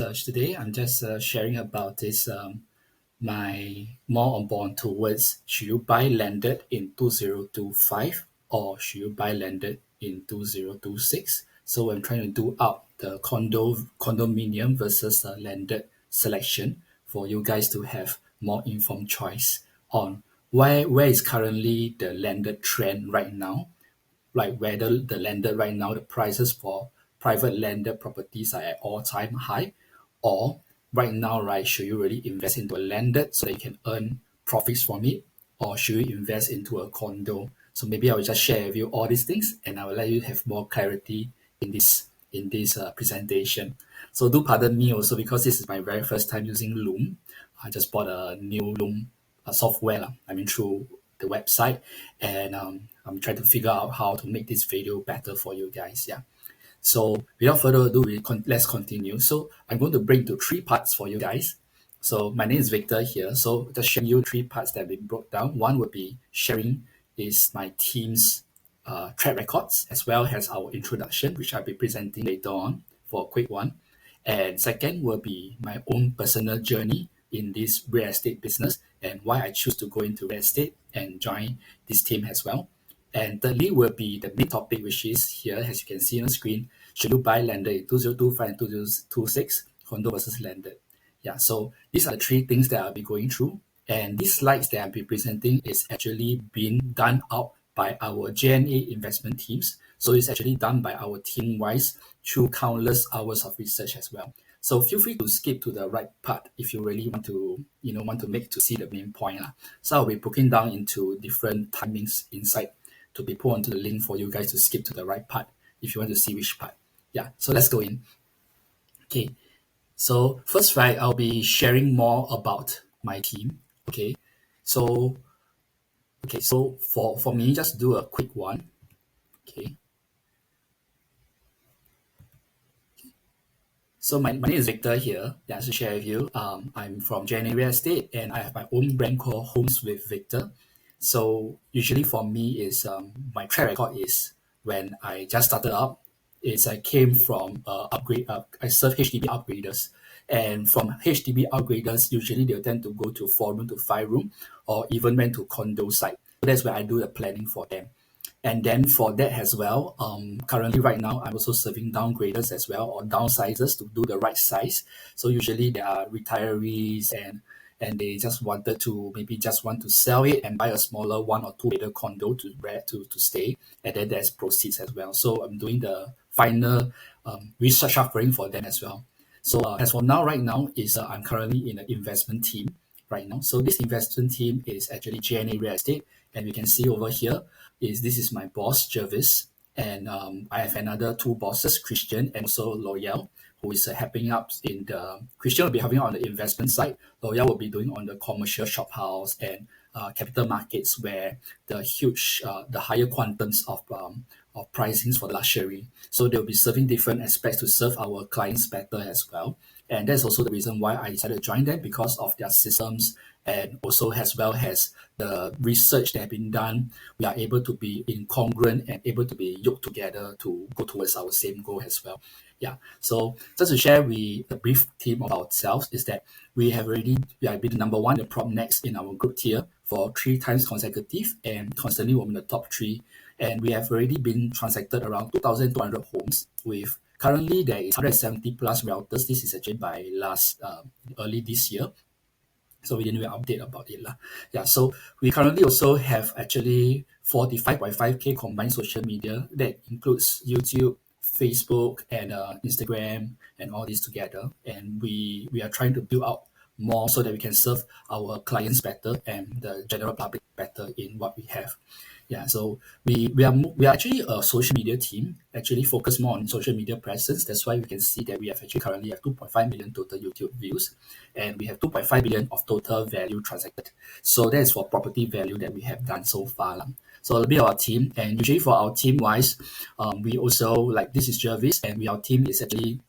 Today I'm just sharing about this my more on bond towards should you buy landed in 2025 or should you buy landed in 2026. So I'm trying to do out the condominium versus landed selection for you guys to have more informed choice on where is currently the landed trend right now, like whether the landed right now, the prices for private landed properties are at all-time high, or right now, right, should you really invest into a landed so that you can earn profits from it, or should you invest into a condo? So maybe I will just share with you all these things, and I will let you have more clarity in this presentation. So do pardon me also because this is my very first time using Loom. I just bought a new Loom software, I mean through the website, and I'm trying to figure out how to make this video better for you guys. Yeah. So without further ado, let's continue. So I'm going to break into three parts for you guys. So my name is Victor here. So just showing you three parts that have been broke down. One would be sharing is my team's track records as well as our introduction, which I'll be presenting later on for a quick one. And second will be my own personal journey in this real estate business and why I choose to go into real estate and join this team as well. And thirdly will be the main topic, which is here, as you can see on the screen, should you buy landed in 2025 and 2026, condo versus landed? Yeah, so these are the three things that I'll be going through. And these slides that I'll be presenting is actually being done out by our JNA investment teams. So it's actually done by our team-wise through countless hours of research as well. So feel free to skip to the right part if you really want to, want to make to see the main point. So I'll be broken down into different timings inside to be put onto the link for you guys to skip to the right part if you want to see which part. Yeah, so let's go in. Okay, so first, right, I'll be sharing more about my team. So for me, just do a quick one. Okay. So my name is Victor here. Yeah, to share with you. I'm from JNA Real Estate and I have my own brand called Homes with Victor. So usually for me is my track record is when I just started up, is I came from I serve HDB upgraders. And from HDB upgraders, usually they'll tend to go to 4 room to 5 room or even went to condo site. So that's where I do the planning for them. And then for that as well, currently right now, I'm also serving downgraders as well or downsizers to do the right size. So usually they are retirees and they just wanted to maybe just want to sell it and buy a smaller 1 or 2 bedder condo to stay. And then there's proceeds as well. So I'm doing the final research offering for them as well. So as for now, right now is I'm currently in an investment team right now. So this investment team is actually JNA Real Estate, and we can see over here is this is my boss Jervis, and I have another two bosses, Christian and also Loyal, who is helping out in the Christian will be helping out on the investment side. Loyal will be doing on the commercial shop house and capital markets where the higher quantums of pricings for luxury. So they'll be serving different aspects to serve our clients better as well. And that's also the reason why I decided to join them because of their systems and also as well as the research that have been done. We are able to be incongruent and able to be yoked together to go towards our same goal as well. Yeah. So just to share a brief theme of ourselves is that we have been number one, the prop next in our group tier for 3 times consecutive and constantly we're in the top three. And we have already been transacted around 2,200 homes with currently there is 170 plus realtors. This is actually by early this year. So we didn't even update about it. Yeah, so we currently also have actually 45.5K combined social media that includes YouTube, Facebook, and Instagram, and all these together. And we are trying to build out more so that we can serve our clients better and the general public better in what we have. Yeah, so we are actually a social media team, actually focus more on social media presence. That's why we can see that we have actually currently have 2.5 million total YouTube views, and we have 2.5 billion of total value transacted. So that is for property value that we have done so far. So a little bit of our team, and usually for our team wise, we also like this is Jervis, and our team is actually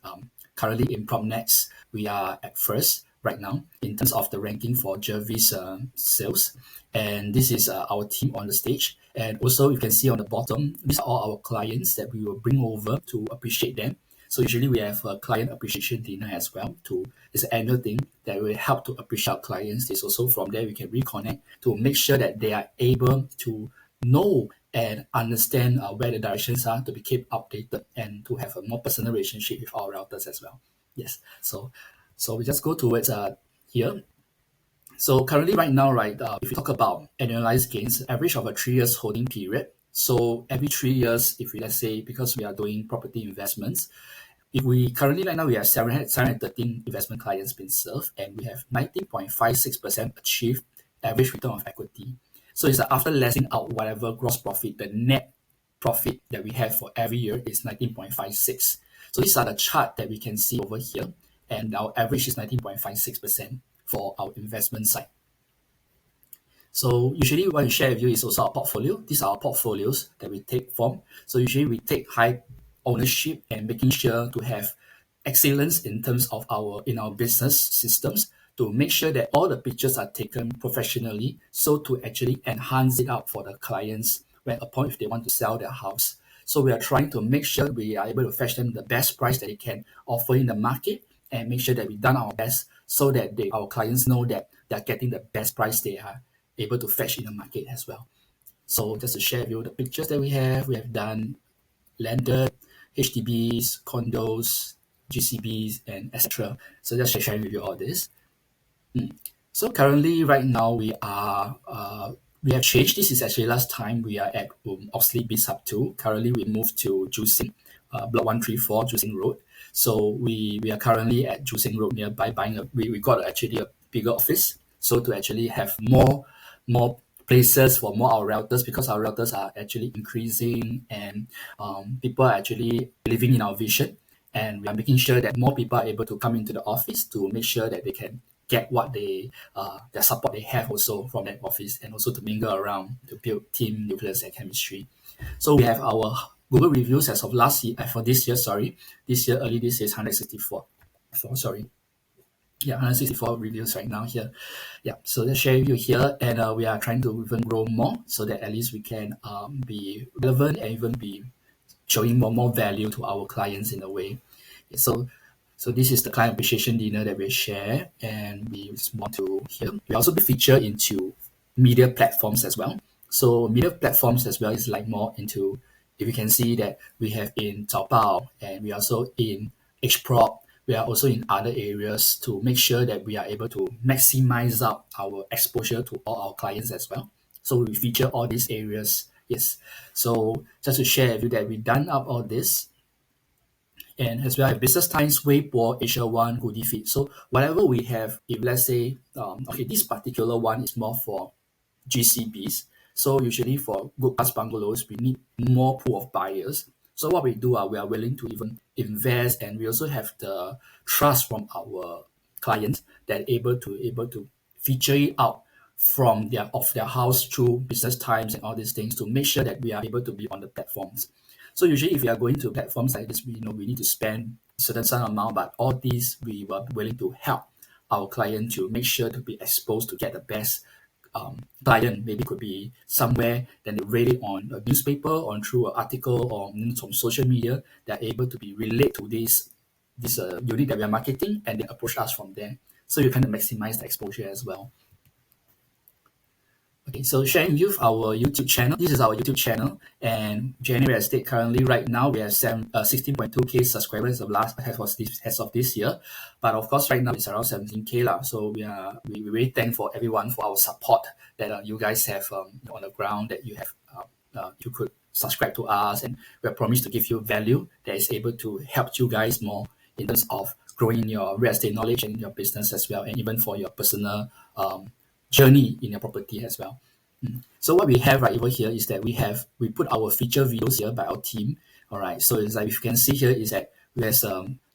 currently in prop next. We are at first right now in terms of the ranking for Jervis sales. And this is our team on the stage. And also you can see on the bottom, these are all our clients that we will bring over to appreciate them. So usually we have a client appreciation dinner as well. It's an annual thing that will help to appreciate our clients. It's also from there we can reconnect to make sure that they are able to know and understand where the directions are to be kept updated and to have a more personal relationship with our routers as well. Yes. So we just go towards here. So currently right now, right, if we talk about annualized gains, average of a 3 years holding period. So every 3 years, if we let's say because we are doing property investments, if we currently right now we have 713 investment clients been served and we have 19.56% achieved average return of equity. So it's after lessing out whatever gross profit, the net profit that we have for every year is 19.56. So these are the chart that we can see over here, and our average is 19.56% for our investment side. So usually what we share with you is also our portfolio. These are our portfolios that we take from. So usually we take high ownership and making sure to have excellence in terms of our business systems to make sure that all the pictures are taken professionally, so to actually enhance it out for the clients when upon if they want to sell their house. So we are trying to make sure we are able to fetch them the best price that they can offer in the market and make sure that we've done our best so that our clients know that they're getting the best price they are able to fetch in the market as well. So just to share with you the pictures that we have done landed, HDBs, condos, GCBs, and etc. So just sharing with you all this. So currently, right now, we have changed. This is actually last time we are at Oxley B Sub 2. Currently, we moved to Jusing, Block 134, Jusing Road. So we are currently at Jusing Road nearby buying we got actually a bigger office. So to actually have more places for more our routers because our routers are actually increasing and people are actually believing in our vision and we are making sure that more people are able to come into the office to make sure that they can get what their support they have also from that office and also to mingle around to build team nucleus and chemistry. So we have our Google reviews as of last year for this year. Sorry, early this year is 164. Sorry. Yeah, 164 reviews right now here. Yeah, so let's share with you here, and we are trying to even grow more so that at least we can be relevant and even be showing more value to our clients in a way. So so this is the client appreciation dinner that we share, and we just want to here. We also be featured into media platforms as well. So media platforms as well is like more into if you can see that we have in Taobao and we also in HProp. We are also in other areas to make sure that we are able to maximize up our exposure to all our clients as well. So we feature all these areas. Yes. So just to share with you that we've done up all this and as well as Business Times, Weibo, Asia One, Goodie Feed. So whatever we have, if let's say, okay, this particular one is more for GCBs. So usually for good class bungalows, we need more pool of buyers. So what we do, we are willing to even invest, and we also have the trust from our clients that able to feature it out from their house through Business Times and all these things to make sure that we are able to be on the platforms. So usually, if we are going to platforms like this, we need to spend a certain amount, but all these we were willing to help our client to make sure to be exposed to get the best client. Maybe could be somewhere, then they read it on a newspaper or through an article or from social media. They're able to be relate to this unit that we are marketing, and they approach us from there. So you kind of maximize the exposure as well. Okay, so sharing with you our YouTube channel. This is our YouTube channel, and January Estate currently right now we have 16.2k subscribers as of this year, but of course right now it's around 17k lah. So we really thank for everyone for our support that you guys have on the ground that you have you could subscribe to us, and we are promised to give you value that is able to help you guys more in terms of growing your real estate knowledge and your business as well, and even for your personal journey in your property as well. So what we have right over here is that we put our feature videos here by our team. All right. So it's like if you can see here is that there's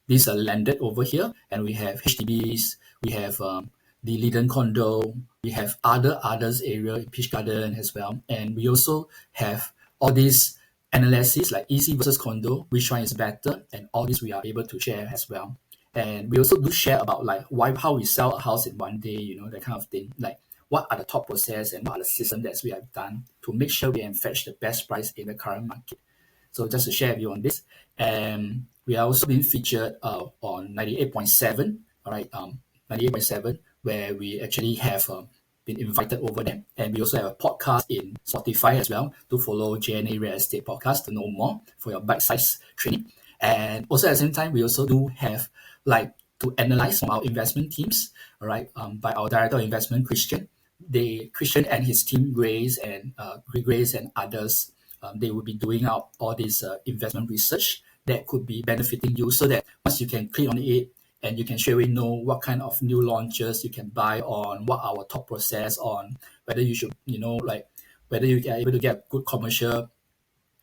these are landed over here, and we have HDBs, we have the Liden Condo, we have others area in Peach Garden as well, and we also have all these analysis like easy versus condo, which one is better, and all this we are able to share as well. And we also do share about like how we sell a house in one day, that kind of thing. Like what are the top process and what are the system that we have done to make sure we can fetch the best price in the current market. So just to share with you on this. And we are also being featured on 98.7, all right, 98.7, where we actually have been invited over there. And we also have a podcast in Spotify as well to follow JNA Real Estate Podcast to know more for your bite-sized training. And also at the same time, we also do have like to analyze from our investment teams, all right, by our director of investment, Christian. Christian and his team, Grace and others, they will be doing out all this investment research that could be benefiting you, so that once you can click on it and you can straight away know what kind of new launches you can buy on, what our top process on, whether you should, like whether you are able to get good commercial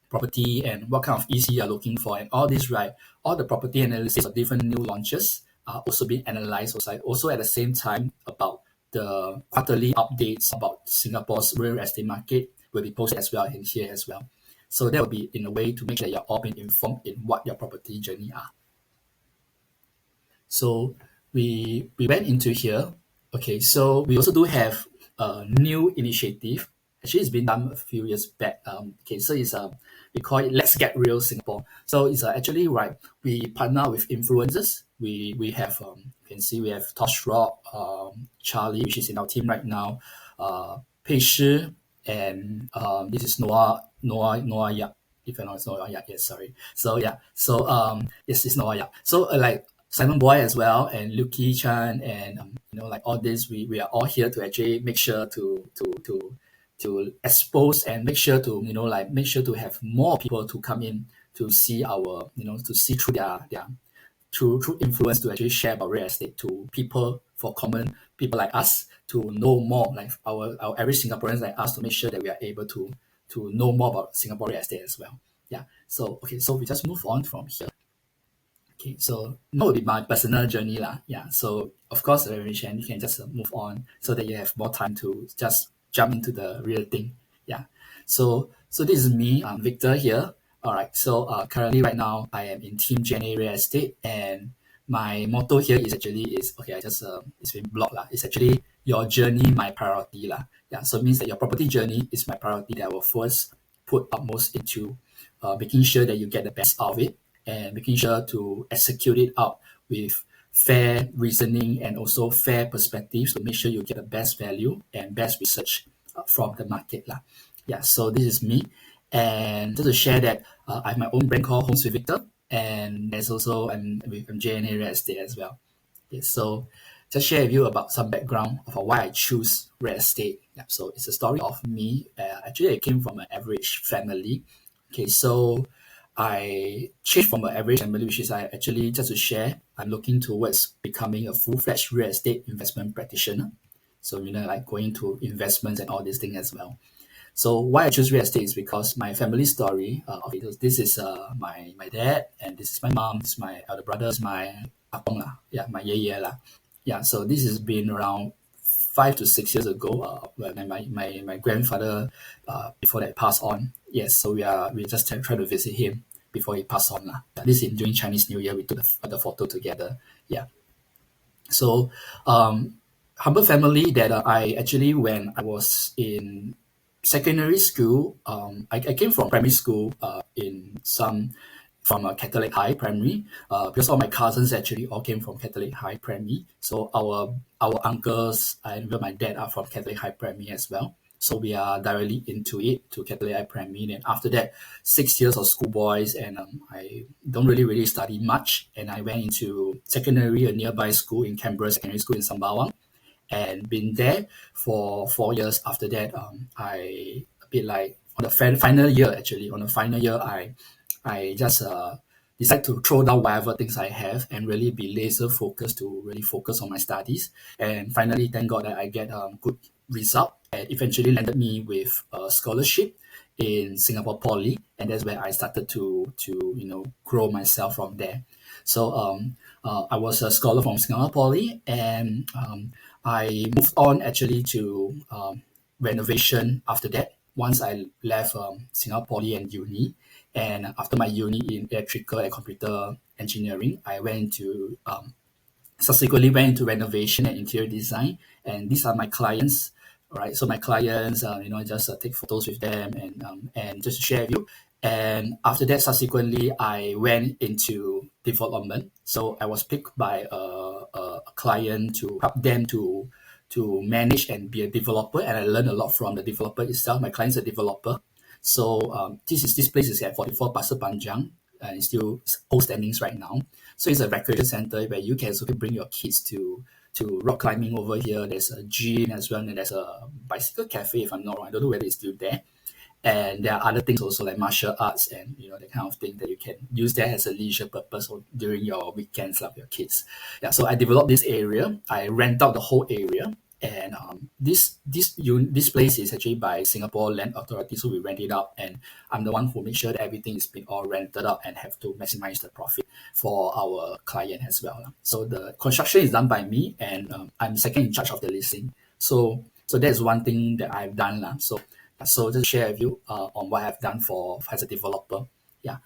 property and what kind of EC you're looking for, and all this, right? All the property analysis of different new launches are also being analyzed also at the same time about the quarterly updates about Singapore's real estate market will be posted as well in here as well. So that will be in a way to make sure you're all being informed in what your property journey are. So we went into here. Okay, so we also do have a new initiative. Actually, it's been done a few years back. Okay, so it's we call it Let's Get Real Singapore. So it's actually right. We partner with influencers. We have you can see we have Tosh Rock, Charlie, which is in our team right now, Pei Shi, and this is Noah Yap. If I know it's Noah Yap, yes, sorry. So yeah, so yes, it's Noah Yap. So like Simon Boy as well, and Luki Chan, and like all this, we are all here to actually make sure to expose and make sure to make sure to have more people to come in to see our to see through their through influence, to actually share about real estate to people, for common people like us, to know more, like our average Singaporeans like us, to make sure that we are able to know more about Singapore real estate as well. Yeah. So okay, so we just move on from here. Okay, so that would be my personal journey lah. Yeah, so of course, Chen, you can just move on so that you have more time to just jump into the real thing. Yeah, so this is me, Victor here. All right, so currently right now I am in Team JNA Real Estate, and my motto here is okay. I just it's been blocked lah. It's actually your journey, my priority lah. Yeah, so it means that your property journey is my priority that I will first put utmost into making sure that you get the best out of it, and making sure to execute it out with fair reasoning and also fair perspectives to make sure you get the best value and best research from the market lah. Yeah, so this is me, and just to share that I have my own brand called Homes with Victor, and there's also I'm JNA Real Estate as well. Okay, so just share with you about some background of why I choose real estate. Yeah, so it's a story of me. Actually, I came from an average family. Okay, so I changed from an average family, which is I actually, just to share, I'm looking towards becoming a full-fledged real estate investment practitioner. So, like going to investments and all these things as well. So why I choose real estate is because my family story. Okay, so this is my dad, and this is my mom, this is my elder brother, this is my apong lah. Yeah, my yeye lah. Yeah, so this has been around 5 to 6 years ago, when my grandfather, before that, passed on. Yes, so we just try to visit him before he passed on lah. Yeah, this is during Chinese New Year. We took the photo together. Yeah. So humble family that I actually, when I was in secondary school, I came from primary school from a Catholic high primary, because all my cousins actually all came from Catholic high primary. So our uncles and even my dad are from Catholic high primary as well. So we are directly into it to Catholic high primary. And after that, 6 years of schoolboys, and I don't really study much. And I went into secondary, a nearby school in Canberra Secondary School in Sembawang, and been there for 4 years. After that, I a bit like on the final year, actually on the final year, I just decide to throw down whatever things I have and really be laser focused to really focus on my studies. And finally, thank God that I get good result, and eventually landed me with a scholarship in Singapore Poly, and that's where I started to grow myself from there. So I was a scholar from Singapore Poly, and I moved on actually to renovation after that. Once I left Singapore Poly and uni, and after my uni in electrical and computer engineering, I subsequently went into renovation and interior design, and these are my clients. Right, so my clients, just take photos with them, and just to share with you, And after that, subsequently, I went into development. So I was picked by a client to help them to manage and be a developer, and I learned a lot from the developer itself. My client's a developer. So this place is at 44 Pasir Panjang, and it's still hold standings right now. So it's a recreation center where you can also bring your kids to rock climbing over here. There's a gym as well, and there's a bicycle cafe, if I'm not wrong. I don't know whether it's still there. And there are other things also like martial arts and that kind of thing that you can use that as a leisure purpose or during your weekends with your kids. Yeah, so I developed this area. I rent out the whole area, and this place is actually by Singapore Land Authority, so we rent it out, and I'm the one who makes sure that everything is being all rented out and have to maximize the profit for our client as well lah. So the construction is done by me, and I'm second in charge of the leasing. So that's one thing that I've done lah. So just share with you on what I've done for as a developer. Yeah.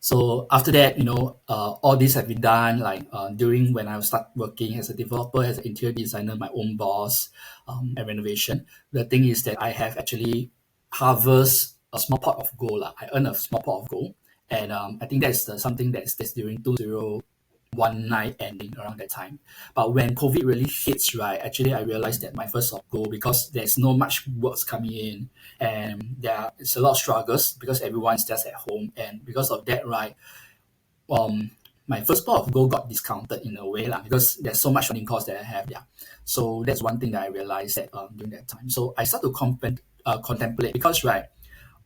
So after that, all this have been done like during when I start working as a developer, as an interior designer, my own boss, and renovation. The thing is that I have actually harvest a small pot of gold lah. I earn a small pot of gold, and I think that's something that's during 2019 ending around that time. But when COVID really hits, right, actually I realized that my first of goal, because there's no much works coming in, and it's a lot of struggles because everyone's just at home, and because of that, right, my first pot of gold got discounted in a way lah, because there's so much running cost that I have. Yeah, so that's one thing that I realized that during that time. So I start to contemplate, because right,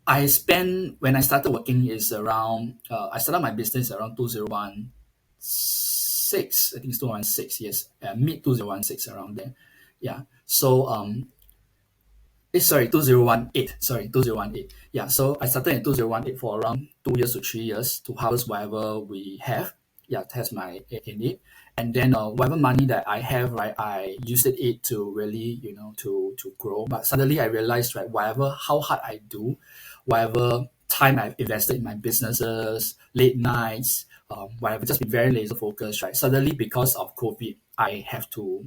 I spent when I started working is around I started my business around 2016. I think it's 2016. Yes, mid 2016 around there. Yeah. So sorry, 2018. Sorry, 2018. Yeah. So I started in 2018 for around 2 years to 3 years to harvest whatever we have. Yeah, test my in it, and then whatever money that I have, right, I used it to really to grow. But suddenly I realized, right, whatever how hard I do, whatever time I've invested in my businesses, late nights, whatever, just been very laser focused, right. Suddenly because of COVID, I have to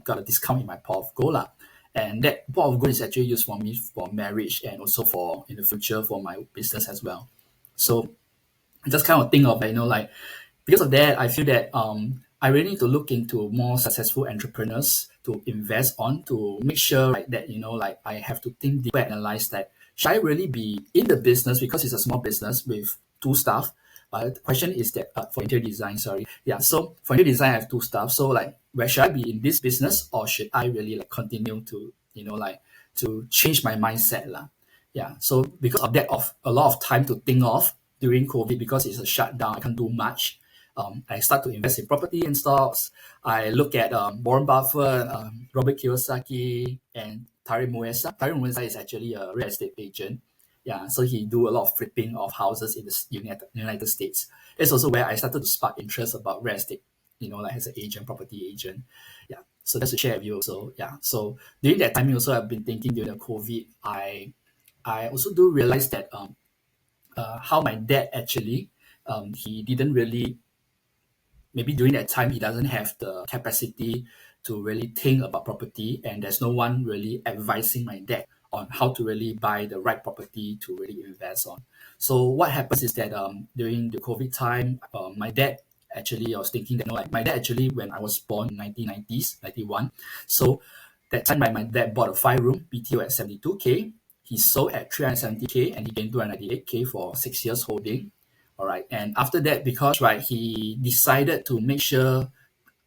got a discount in my pot of gold lah. And that pot of gold is actually used for me for marriage and also for in the future for my business as well. So I just kind of think of like because of that, I feel that I really need to look into more successful entrepreneurs to invest on, to make sure like that like I have to think deeper, analyze that should I really be in the business, because it's a small business with two staff. But the question is that for interior design, sorry, yeah. So for interior design, I have two staff. So like, where should I be in this business, or should I really like continue to like to change my mindset lah? Yeah. So because of that, of a lot of time to think of during COVID, because it's a shutdown, I can't do much. I start to invest in property and stocks. I look at Warren Buffett, Robert Kiyosaki, and Tari Muesa. Tari Muesa is actually a real estate agent. Yeah, so he do a lot of flipping of houses in the United States. That's also where I started to spark interest about real estate, like as an agent, property agent. Yeah, so that's to share with you also. Yeah, so during that time also, I've been thinking during the COVID, I also do realize that how my dad actually he didn't really, maybe during that time he doesn't have the capacity to really think about property, and there's no one really advising my dad on how to really buy the right property to really invest on. So what happens is that during the COVID time, my dad actually, I was thinking that like my dad actually, when I was born in 1990s 91, so that time my dad bought a 5-room BTO at 72K. He sold at 370K, and he gained 298K for 6 years holding. All right. And after that, because right, he decided to make sure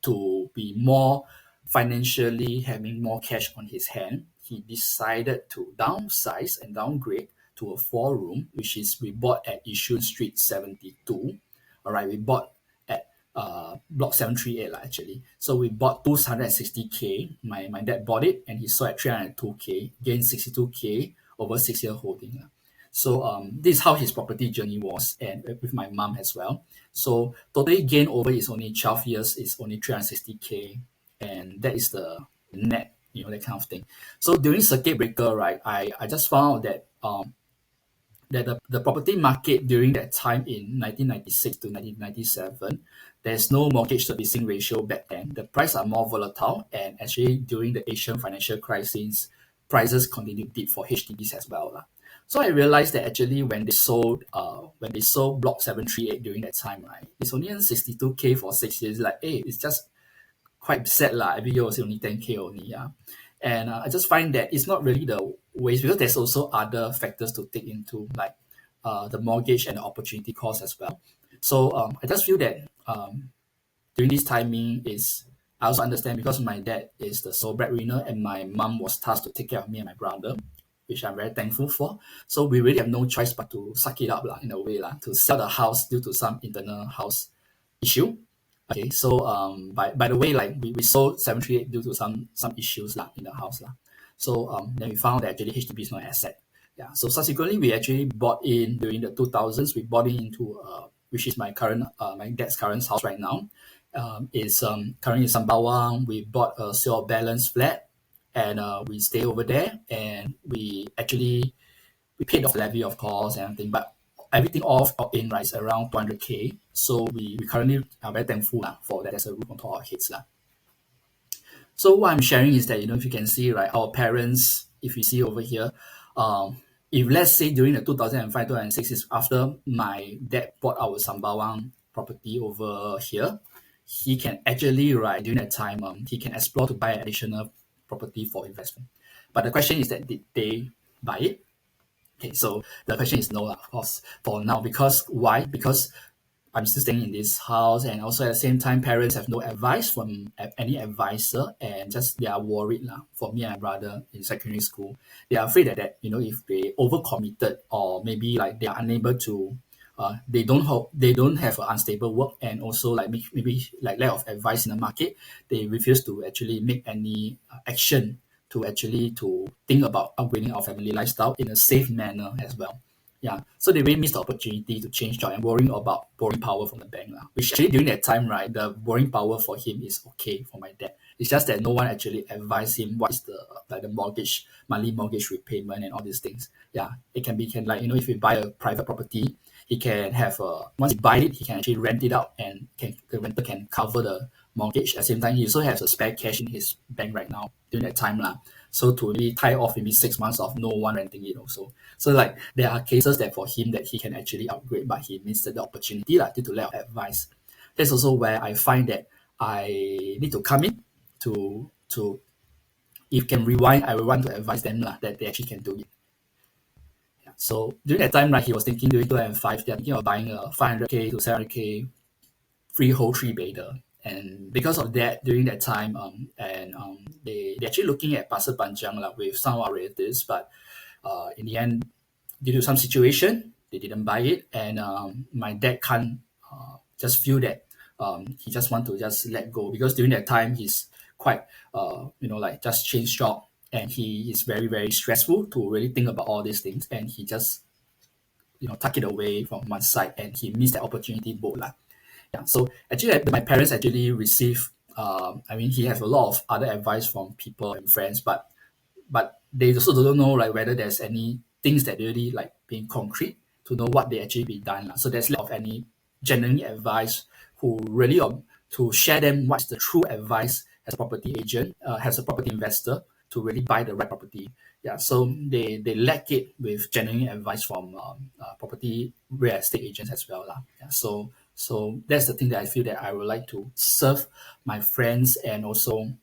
to be more financially having more cash on his hand, he decided to downsize and downgrade to a 4-room, which is we bought at Yishun Street 72. All right, we bought at block 738 actually. So we bought 260K. My dad bought it, and he sold at 302K, gained 62K over 6 year holding. So this is how his property journey was, and with my mom as well. So totally gain over is only 12 years, is only 360K, and that is the net, that kind of thing. So during circuit breaker, right, I just found out that that the property market during that time in 1996 to 1997, there's no mortgage servicing ratio back then. The prices are more volatile, and actually during the Asian financial crisis, prices continued dip for HDBs as well lah. So I realized that actually when they sold block 738 during that time, right, it's only on 62K for 6 years. Like, hey, it's just quite sad lah. Every year was only 10K only, yeah. And I just find that it's not really the waste, because there's also other factors to take into, like the mortgage and the opportunity cost as well. So I just feel that during this timing is, I also understand because my dad is the sole breadwinner and my mom was tasked to take care of me and my brother, which I'm very thankful for. So we really have no choice but to suck it up lah, in a way lah, to sell the house due to some internal house issue. Okay, so by the way, like we sold 738 due to some issues lah in the house lah. So then we found that actually HDB is not an asset. Yeah. So subsequently we actually bought in during the 2000s. We bought in into which is my dad's current house right now. Is currently in Sembawang. We bought a sale of balance flat, and we stay over there, and we paid off the levy, of course, and everything, but everything off or in, right, is around 200K. So we currently are very thankful lah, for that. There's a roof on top of our heads lah. So what I'm sharing is that, if you can see, right, our parents, if you see over here, if let's say during the 2005, 2006, is after my dad bought our Sembawang property over here, he can actually, right, during that time, he can explore to buy additional property for investment. But the question is that, did they buy it? Okay, so the question is no, of course, for now. Because why? Because I'm still staying in this house, and also at the same time, parents have no advice from any advisor, and just they are worried lah. For me and my brother in secondary school, they are afraid that if they overcommitted, or maybe like they are unable to, they don't have an unstable work, and also like maybe like lack of advice in the market, they refuse to actually make any action to actually to think about upgrading our family lifestyle in a safe manner as well. Yeah, so they really missed the opportunity to change job and worrying about borrowing power from the bank lah. Which actually during that time, right, the borrowing power for him is okay for my dad. It's just that no one actually advised him what is the like the monthly mortgage repayment and all these things. Yeah, it can like if you buy a private property, he can have once he buy it, he can actually rent it out, and the renter can cover the mortgage. At the same time, he also has a spare cash in his bank right now during that time lah. So to really tie off maybe 6 months of no one renting it also. So like there are cases that for him that he can actually upgrade, but he missed the opportunity due to lack of advice. That's also where I find that I need to come in to if can rewind, I will want to advise them that they actually can do it. Yeah. So during that time, right, he was thinking during 2005, they're thinking of buying a 500K to 700K freehold three-bedder. And because of that, during that time, they actually looking at Pasir Panjang with some of our relatives, but in the end, due to some situation, they didn't buy it, and my dad can't just feel that he just want to just let go, because during that time he's quite like just changed job, and he is very very stressful to really think about all these things, and he just tuck it away from one side, and he missed the opportunity both lah. Yeah, so actually my parents actually receive he has a lot of other advice from people and friends, but they also don't know like whether there's any things that really like being concrete to know what they actually be done lah. So there's lack of any genuine advice who really to share them what's the true advice as a property agent, as a property investor, to really buy the right property. Yeah, so they lack it with genuine advice from property real estate agents as well lah. Yeah, so that's the thing that I feel that I would like to serve my friends, and also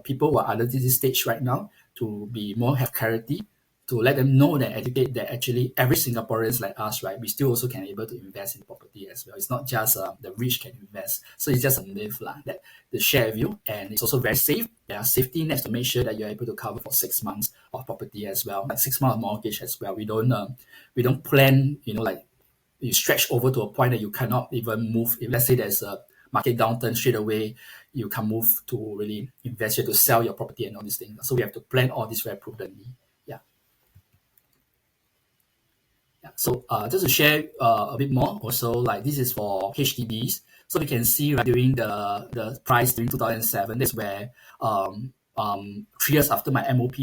people who are under this stage right now, to be more have clarity, to let them know that educate that actually every Singaporeans like us, right, we still also can able to invest in property as well. It's not just the rich can invest. So it's just a myth lah, that they share with you, and it's also very safe. There are safety nets to make sure that you're able to cover for 6 months of property as well, like 6 months of mortgage as well. We don't plan like you stretch over to a point that you cannot even move. If let's say there's a market downturn, straight away you can move to really invest, you have to sell your property and all these things. So we have to plan all this very prudently. Yeah. Yeah. So just to share a bit more also, like this is for HDBs. So we can see right during the price during 2007, that's where 3 years after my MOP,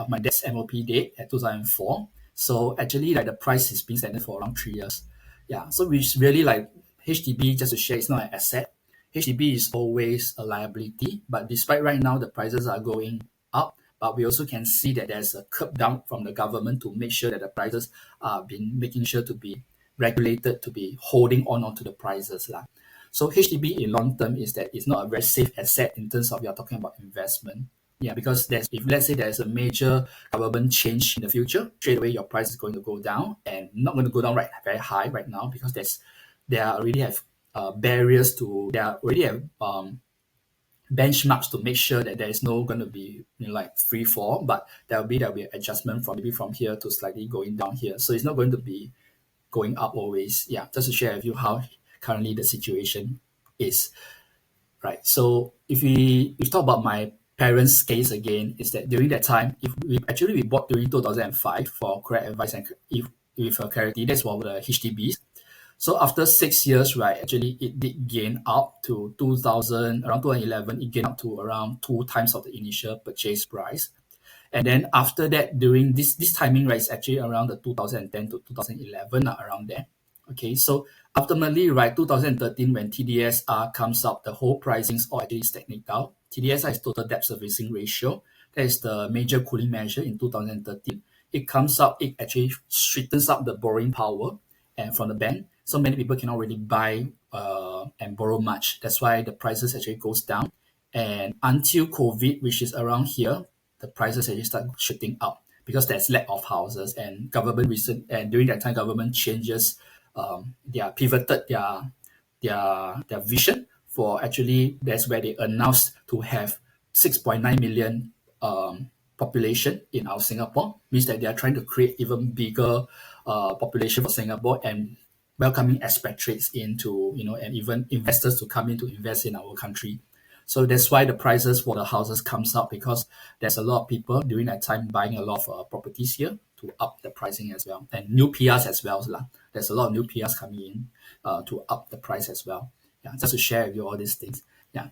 my dad's MOP date at 2004. So actually like the price is being standard for around 3 years. Yeah, so which really like HDB, just to share, it's not an asset. HDB is always a liability, but despite right now the prices are going up, but we also can see that there's a curb down from the government to make sure that the prices are being making sure to be regulated, to be holding on to the prices lah. So HDB in long term is that it's not a very safe asset in terms of you're talking about investment. Yeah, because there's if let's say there's a major government change in the future, straight away your price is going to go down and not going to go down right very high right now because there are already have barriers to there are already have benchmarks to make sure that there is no going to be like free fall, but there'll be adjustment from maybe from here to slightly going down here. So it's not going to be going up always. Yeah, just to share with you how currently the situation is. Right. So if we talk about my parents' case again, is that during that time, if we bought during 2005 for correct advice and if with clarity, that's one of the HDBs. So after 6 years, right, actually it did gain up to 2000 around 2011. It gained up to around two times of the initial purchase price. And then after that, during this timing, right, is actually around the 2010 to 2011, around there. Okay, so ultimately, right, 2013 when TDSR comes up, the whole pricings all actually stagnate out. TDSR is total debt servicing ratio. That is the major cooling measure in 2013. It comes up, it actually straightens up the borrowing power and from the bank. So many people cannot really buy and borrow much. That's why the prices actually goes down. And until COVID, which is around here, the prices actually start shooting up because there's lack of houses and during that time government changes their pivoted their vision for actually that's where they announced to have 6.9 million population in our Singapore, means that they are trying to create even bigger population for Singapore and welcoming expatriates into and even investors to come in to invest in our country. So that's why the prices for the houses comes up because there's a lot of people during that time buying a lot of properties here to up the pricing as well. And new PRs as well lah. There's a lot of new PRs coming in to up the price as well. Yeah, just to share with you all these things. Yeah.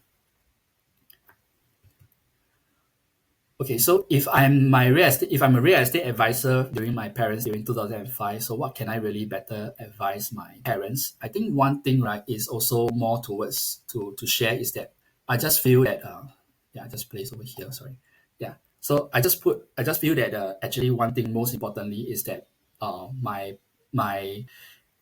Okay, so if I'm a real estate advisor during my parents during 2005, so what can I really better advise my parents? I think one thing, right, is also more towards to share is that I just feel that yeah, I just place over here, sorry. Yeah. So I just feel that actually one thing most importantly is that my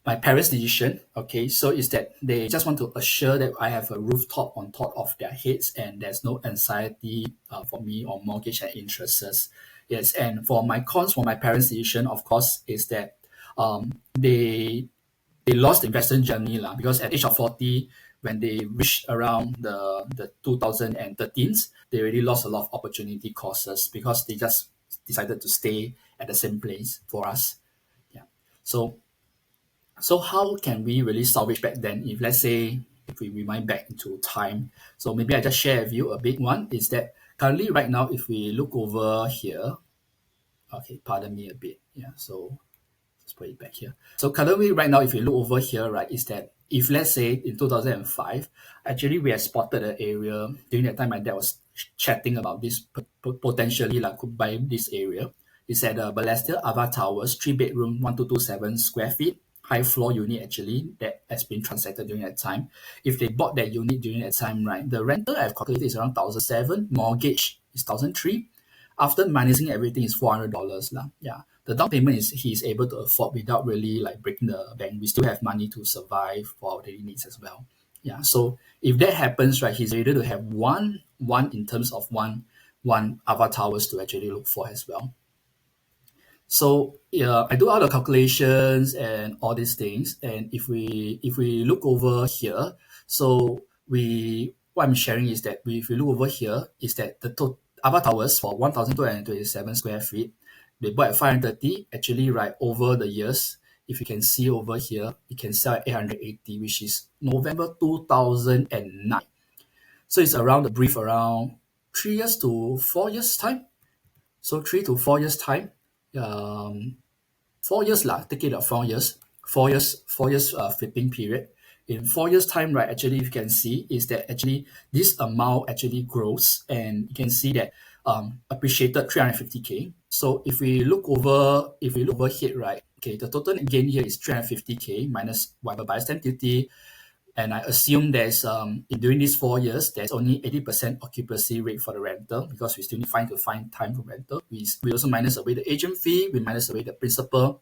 my parents' decision, okay, so is that they just want to assure that I have a rooftop on top of their heads and there's no anxiety for me on mortgage and interests. Yes, and for my cons for my parents' decision, of course, is that they lost the investment journey lah, because at age of 40, when they reached around the 2013s, they already lost a lot of opportunity costs because they just decided to stay at the same place for us. Yeah. So how can we really salvage back then if let's say if we rewind back into time? So maybe I just share with you a big one is that currently right now if we look over here, okay, pardon me a bit. Yeah, so let's put it back here. So currently right now if you look over here, right, is that if let's say in 2005, actually we have spotted an area during that time my dad was chatting about this potentially like could buy this area. It's at Balestier Ava Towers, 3 bedroom, 1227 square feet, high floor unit actually that has been transacted during that time. If they bought that unit during that time, right, the rental I've calculated is around 1,007, mortgage is 1,003. After minusing everything is $400 lah. Yeah, the down payment is he is able to afford without really like breaking the bank. We still have money to survive for our daily needs as well. Yeah, so if that happens, right, he's able to have one in terms of one Ava Towers to actually look for as well. So yeah, I do all the calculations and all these things. And if we look over here, so we what I'm sharing is that if we look over here, is that the total Ava Towers for 1,227 square feet, they bought at 530. Actually, right over the years, if you can see over here, you can sell at 880, which is November 2009. So it's around the brief around 3 years to 4 years time. So 3 to 4 years time. Um, 4 years lah, take it 4 years, 4 years flipping period. In 4 years time, right, actually you can see is that actually this amount actually grows and you can see that appreciated 350k. So if we look over here, right, okay, the total gain here is 350k minus whatever buyer stamp duty, And I assume during these 4 years, there's only 80% occupancy rate for the rental because we still need to find time for rental. We also minus away the agent fee, we minus away the principal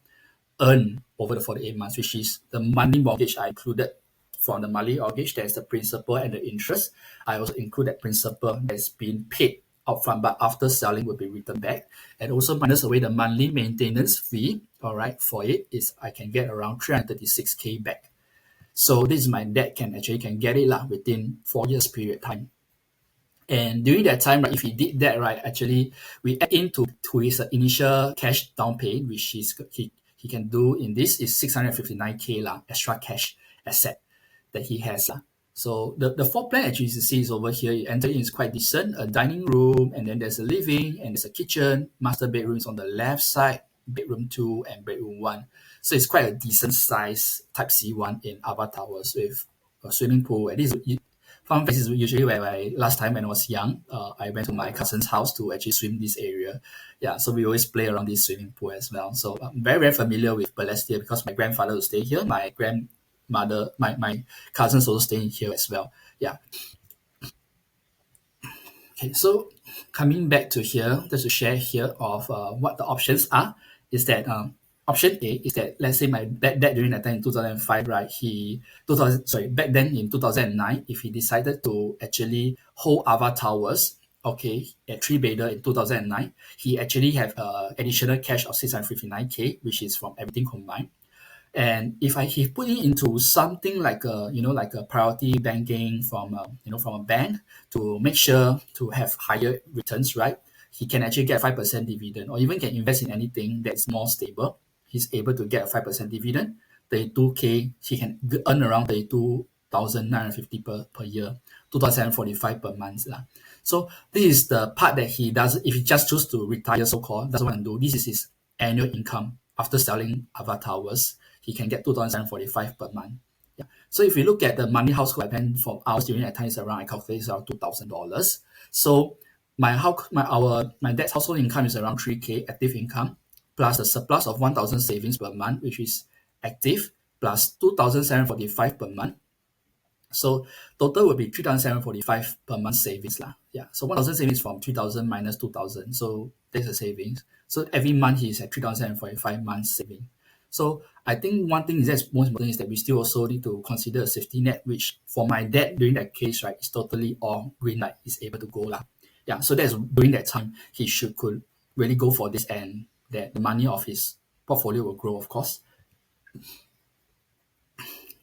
earned over the 48 months, which is the monthly mortgage I included from the monthly mortgage. There's the principal and the interest. I also include that principal that's been paid upfront, but after selling will be returned back. And also minus away the monthly maintenance fee. All right, for it is I can get around 336K back. So this is my dad can get it lah within 4 years period time. And during that time, right, if he did that, right, actually we add into to his initial cash down pay, which he can do in this is 659K lah, extra cash asset that he has lah. So the floor plan actually you see is over here. You enter in is quite decent, a dining room, and then there's a living and there's a kitchen, master bedrooms on the left side, bedroom 2 and bedroom 1. So it's quite a decent size type C1 in Ava Towers with a swimming pool. At least fun fact is usually where last time when I was young, I went to my cousin's house to actually swim this area. Yeah, so we always play around this swimming pool as well. So I'm very, very familiar with Balestier because my grandfather will stay here. My grandmother, my cousins also staying here as well. Yeah. Okay, so coming back to here, just to share here of what the options are, is that option A is that let's say my dad during that time in 2005, right? Back then in 2009, if he decided to actually hold Ava Towers, okay, at 3-bedder in 2009, he actually have additional cash of 659K, which is from everything combined. And if he put it into something like a priority banking from from a bank to make sure to have higher returns, right? He can actually get 5% dividend, or even can invest in anything that's more stable. He's able to get a 5% dividend. 32K, he can earn around 32,950 per year, 2,745 per month lah. So this is the part that he does. If he just choose to retire, so called, doesn't want to do. This is his annual income after selling Ava Towers. He can get 2,745 per month. Yeah. So if you look at the monthly household plan for ours during that time is around, I calculate it's around $2,000. So my dad's household income is around 3K active income, plus a surplus of 1,000 savings per month, which is active, plus 2,745 per month. So total will be 3,745 per month savings lah. Yeah. So 1,000 savings from 3,000 minus 2,000. So there's a savings. So every month he's at 3,745 months saving. So I think one thing that's most important is that we still also need to consider a safety net, which for my dad during that case, right, is totally all green light, is able to go lah. Yeah. So that's during that time he could really go for this, and that the money of his portfolio will grow, of course.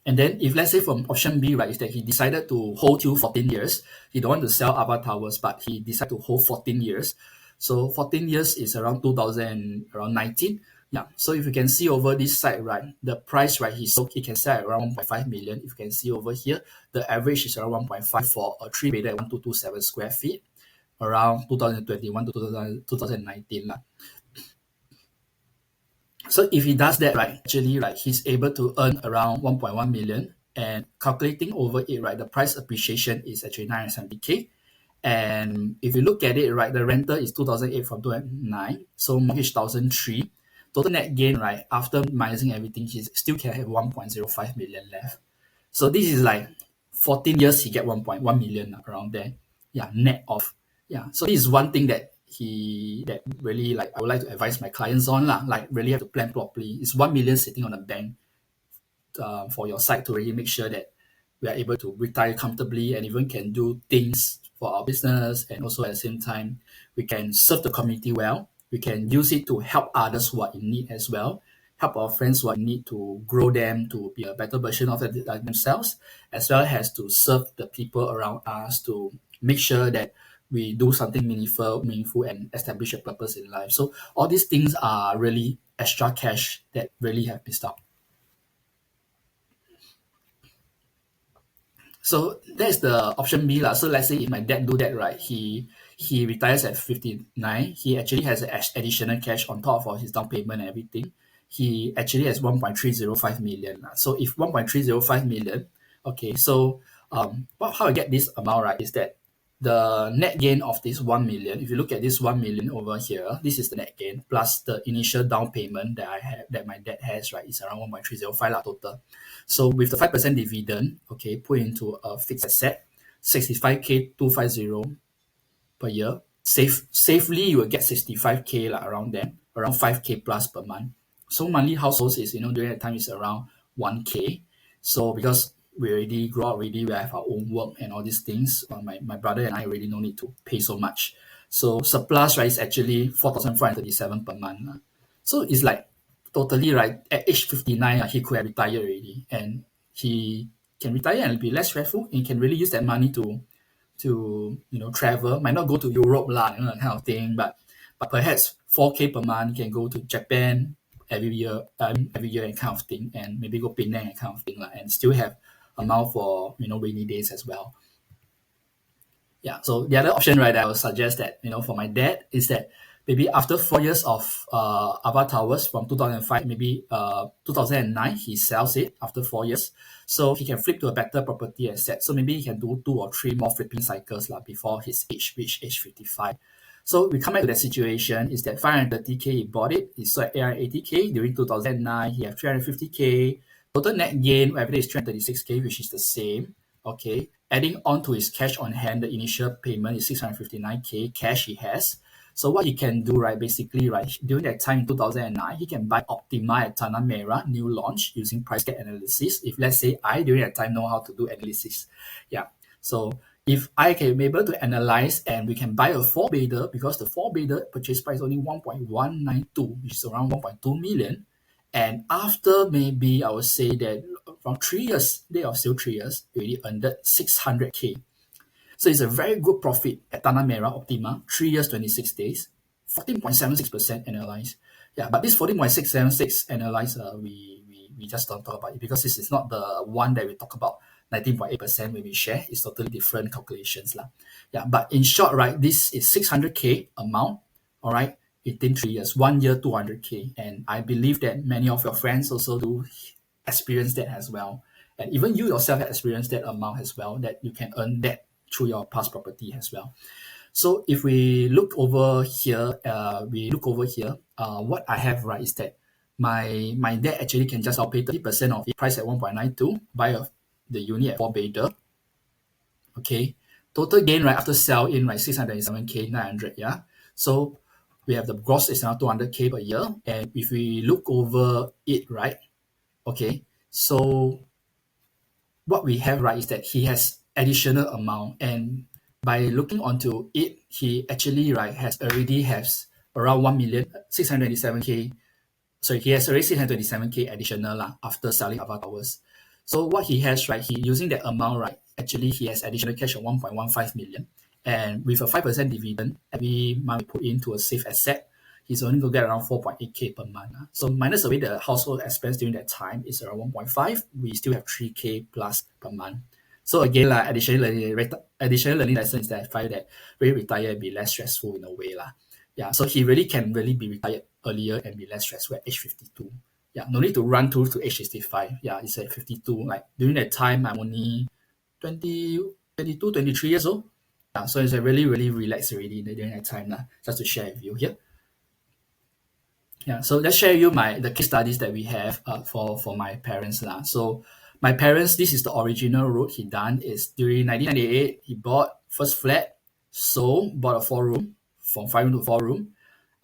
And then if let's say from option B, right, is that he decided to hold till 14 years. He don't want to sell Ava Towers, but he decided to hold 14 years. So 14 years is around 2019. Yeah. So if you can see over this side, right, the price, right, he can sell at around 1.5 million. If you can see over here, the average is around 1.5 for a 3-bedder at 1,227 square feet, around 2021 to 2019 lah. So if he does that, right, actually, right, he's able to earn around 1.1 million, and calculating over it, right, the price appreciation is actually 970K. And if you look at it, right, the rental is 2,008 from 2009, so mortgage 1,003. Total net gain, right, after minusing everything, he still can have 1.05 million left. So this is like 14 years, he get 1.1 million around there. Yeah, net off. Yeah, so this is one thing that really, like, I would like to advise my clients on lah. Like, really have to plan properly. It's 1 million sitting on a bank for your side to really make sure that we are able to retire comfortably and even can do things for our business, and also at the same time we can serve the community well. We can use it to help others who are in need as well, help our friends who are in need to grow them to be a better version of themselves, as well as to serve the people around us to make sure that we do something meaningful and establish a purpose in life. So all these things are really extra cash that really have missed out. So that's the option B lah. So let's say if my dad do that, right, he retires at 59. He actually has additional cash on top of his down payment and everything. He actually has 1.305 million lah. So if 1.305 million, okay, so how I get this amount, right, is that the net gain of this 1 million, if you look at this 1 million over here, this is the net gain plus the initial down payment that I have, that my dad has, right? It's around 1.305 total. So with the 5% dividend, okay, put into a fixed asset, 65K 250 per year. Safely you will get 65K around there, around 5K plus per month. So monthly households is, during that time is around 1K. So because we already grow up already, we have our own work and all these things. My brother and I already no need to pay so much. So surplus, right, is actually 4,437 per month. So it's like totally right at age 59, he could have retired already, and he can retire and be less stressful, and he can really use that money to travel. Might not go to Europe lah, that kind of thing, but perhaps 4K per month can go to Japan every year and kind of thing, and maybe go Penang and kind of thing lah, and still have amount for rainy days as well. Yeah. So the other option, right, that I would suggest that, for my dad is that maybe after 4 years of Ava Towers from 2005, maybe 2009, he sells it after 4 years. So he can flip to a better property asset. So maybe he can do 2 or 3 more flipping cycles before his age, reach age 55. So we come back to that situation is that 530K he bought it. He sold at 880K during 2009. He have 350K. Total net gain every day is 336K, which is the same. Okay. Adding on to his cash on hand, the initial payment is 659K cash he has. So what he can do, right, basically, right, during that time in 2009, he can buy Optima at Tanah Merah, new launch, using price gap analysis. If let's say I, during that time, know how to do analysis. Yeah. So if I can be able to analyze and we can buy a 4-bedder, because the 4-bedder purchase price is only 1.192, which is around 1.2 million. And after maybe I would say that from 3 years, they are still 3 years, we already earned 600K. So it's a very good profit at Tanah Merah Optima, 3 years, 26 days, 14.76% annualized. Yeah, but this 14.676 annualized, we just don't talk about it because this is not the one that we talk about, 19.8% when we share. It's totally different calculations lah. Yeah, but in short, right, this is 600K amount, all right, within 3 years, 1 year, 200K. And I believe that many of your friends also do experience that as well. And even you yourself have experienced that amount as well, that you can earn that through your past property as well. So if we look over here, what I have, right, is that my dad actually can just pay 30% of it, price at 1.92, buy the unit at 4-bedder. Okay, total gain, right, after sell in, right, 607K 900. Yeah, so we have the gross is now 200K per year, and if we look over it, right, okay, so what we have, right, is that he has additional amount, and by looking onto it, he actually, right, has around 1,627K. So he has already 627K additional after selling Ava Towers. So what he has, right, he using that amount, right, actually he has additional cash of 1.15 million, and with a 5% dividend every month put into a safe asset, he's only going to get around 4.8K per month. So minus away the household expense during that time is around 1.5, we still have 3K plus per month. So again, additional learning lessons that I find that really retire and be less stressful in a way. Yeah, so he really can really be retired earlier and be less stressful at age 52. Yeah, no need to run through to age 65. Yeah, it's at 52. Like during that time, I'm only 20, 22, 23 years old. Yeah, so it's a really, really relaxed already during that time. Just to share with you here. Yeah, so let's share you the case studies that we have for my parents. So my parents, this is the original route he done is during 1998, he bought first flat, sold, bought a 4-room, from 5-room to 4-room.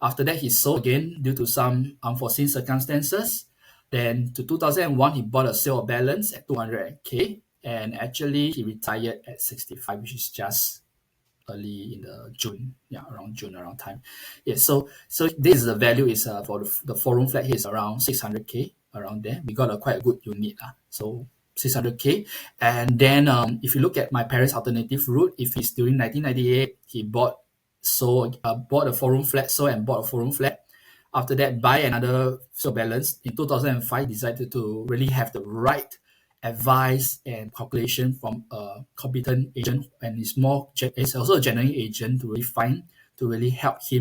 After that, he sold again due to some unforeseen circumstances. Then to 2001, he bought a sale of balance at 200K, and actually he retired at 65, which is just early in the June, around time. Yeah, so this is the value is for the 4-room flat here is around 600K, around there. We got a quite a good unit, so 600K. And then if you look at my parents' alternative route, if it's during 1998, he bought a 4-room flat, and bought a 4-room flat. After that, buy another sale balance. In 2005, decided to really have the right advice and calculation from a competent agent, and it's also a genuine agent to really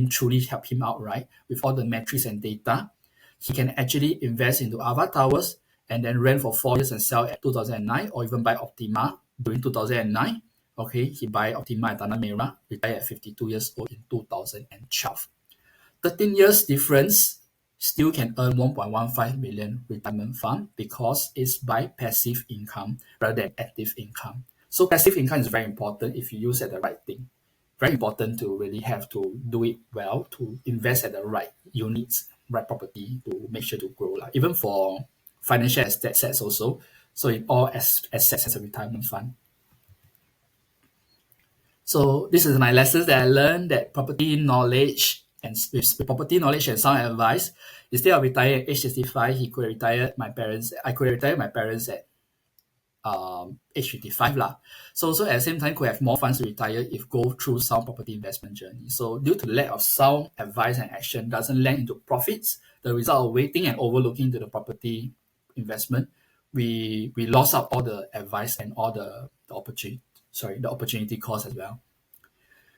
truly help him out, right, with all the metrics and data. He can actually invest into Ava Towers and then rent for 4 years and sell at 2009, or even buy Optima during 2009. Okay, he buy Optima at Tanah Merah, retired at 52 years old in 2012. 13 years difference, still can earn 1.15 million retirement fund because it's by passive income rather than active income. So passive income is very important if you use at the right thing. Very important to really have to do it well, to invest at the right units, right property to make sure to grow. Like even for financial assets also. So in all assets as a retirement fund. So this is my lessons that I learned, that property knowledge and with property knowledge and sound advice, instead of retiring at age 65, he could retire my parents. I could retire my parents at age 55 lah. So at the same time could have more funds to retire if go through sound property investment journey. So due to lack of sound advice and action doesn't land into profits, the result of waiting and overlooking to the property investment, we lost out all the advice and all the opportunity cost as well.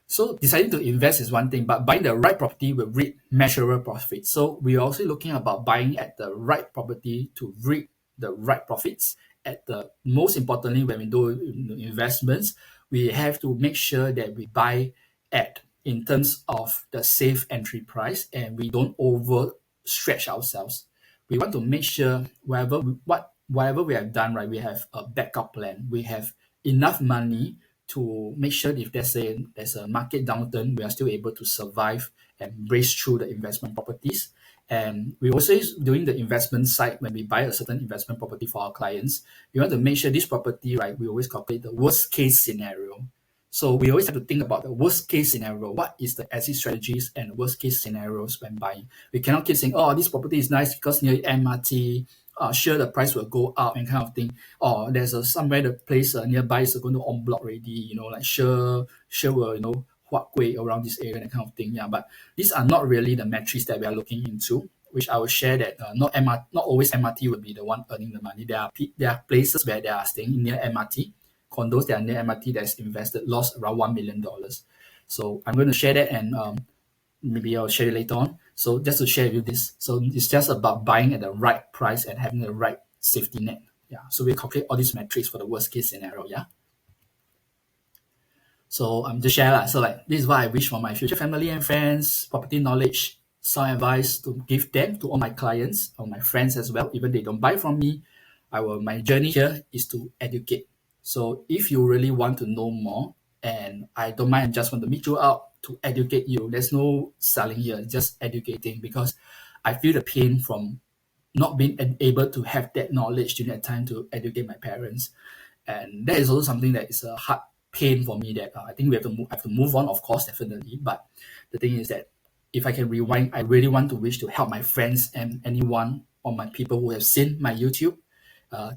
So deciding to invest is one thing, but buying the right property will reap measurable profits. So we're also looking about buying at the right property to reap the right profits. At the most importantly, when we do investments, we have to make sure that we buy at in terms of the safe entry price and we don't over stretch ourselves. We want to make sure whatever we have done, right, we have a backup plan. We have enough money to make sure if there's a market downturn, we are still able to survive and brace through the investment properties. And we also doing the investment side when we buy a certain investment property for our clients. We want to make sure this property, right? We always calculate the worst case scenario. So we always have to think about the worst case scenario. What is the exit strategies and worst case scenarios when buying? We cannot keep saying, "Oh, this property is nice because near MRT. Sure, the price will go up and kind of thing. Or there's somewhere the place nearby is going to on block already. Like sure will what way around this area and kind of thing. Yeah, but these are not really the metrics that we are looking into. Which I will share that not always MRT will be the one earning the money. There are places where they are staying near MRT, condos that are near MRT that's invested lost around $1 million. So I'm going to share that and maybe I'll share it later on. So just to share with you this. So it's just about buying at the right price and having the right safety net. Yeah. So we calculate all these metrics for the worst case scenario. Yeah. So I'm just share lah. So like this is what I wish for my future family and friends, property knowledge, sound advice to give them to all my clients or my friends as well. Even they don't buy from me, my journey here is to educate. So if you really want to know more, and I don't mind, just want to meet you out to educate you. There's no selling here, just educating because I feel the pain from not being able to have that knowledge during that time to educate my parents. And that is also something that is a hard pain for me that I think I have to move on, of course, definitely. But the thing is that if I can rewind, I really want to wish to help my friends and anyone or my people who have seen my YouTube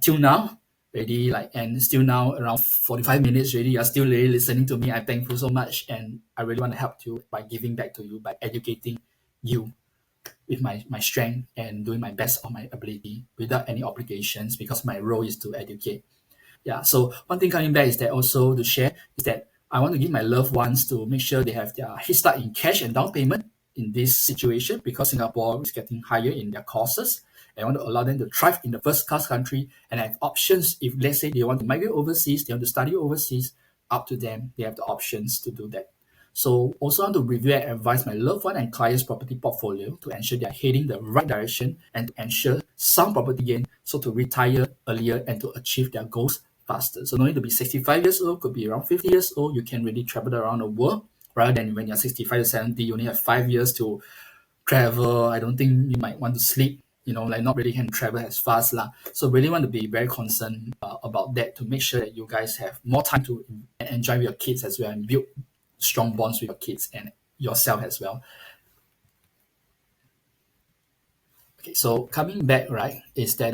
till now, already and still now around 45 minutes already, you're still really listening to me. I'm thankful so much, and I really want to help you by giving back to you, by educating you with my strength and doing my best on my ability without any obligations because my role is to educate. Yeah. So one thing coming back is that also to share is that I want to give my loved ones to make sure they have their head start in cash and down payment in this situation because Singapore is getting higher in their courses. And I want to allow them to thrive in the first class country and have options. If let's say they want to migrate overseas, they want to study overseas, up to them. They have the options to do that. So also want to review and advise my loved one and clients' property portfolio to ensure they are heading the right direction and to ensure some property gain so to retire earlier and to achieve their goals faster. So no need to be 65 years old, could be around 50 years old. You can really travel around the world rather than when you're 65 to 70, you only have 5 years to travel. I don't think you might want to sleep, not really can travel as fast lah. So really want to be very concerned about that to make sure that you guys have more time to enjoy with your kids as well and build strong bonds with your kids and yourself as well. Okay, so coming back, right, is that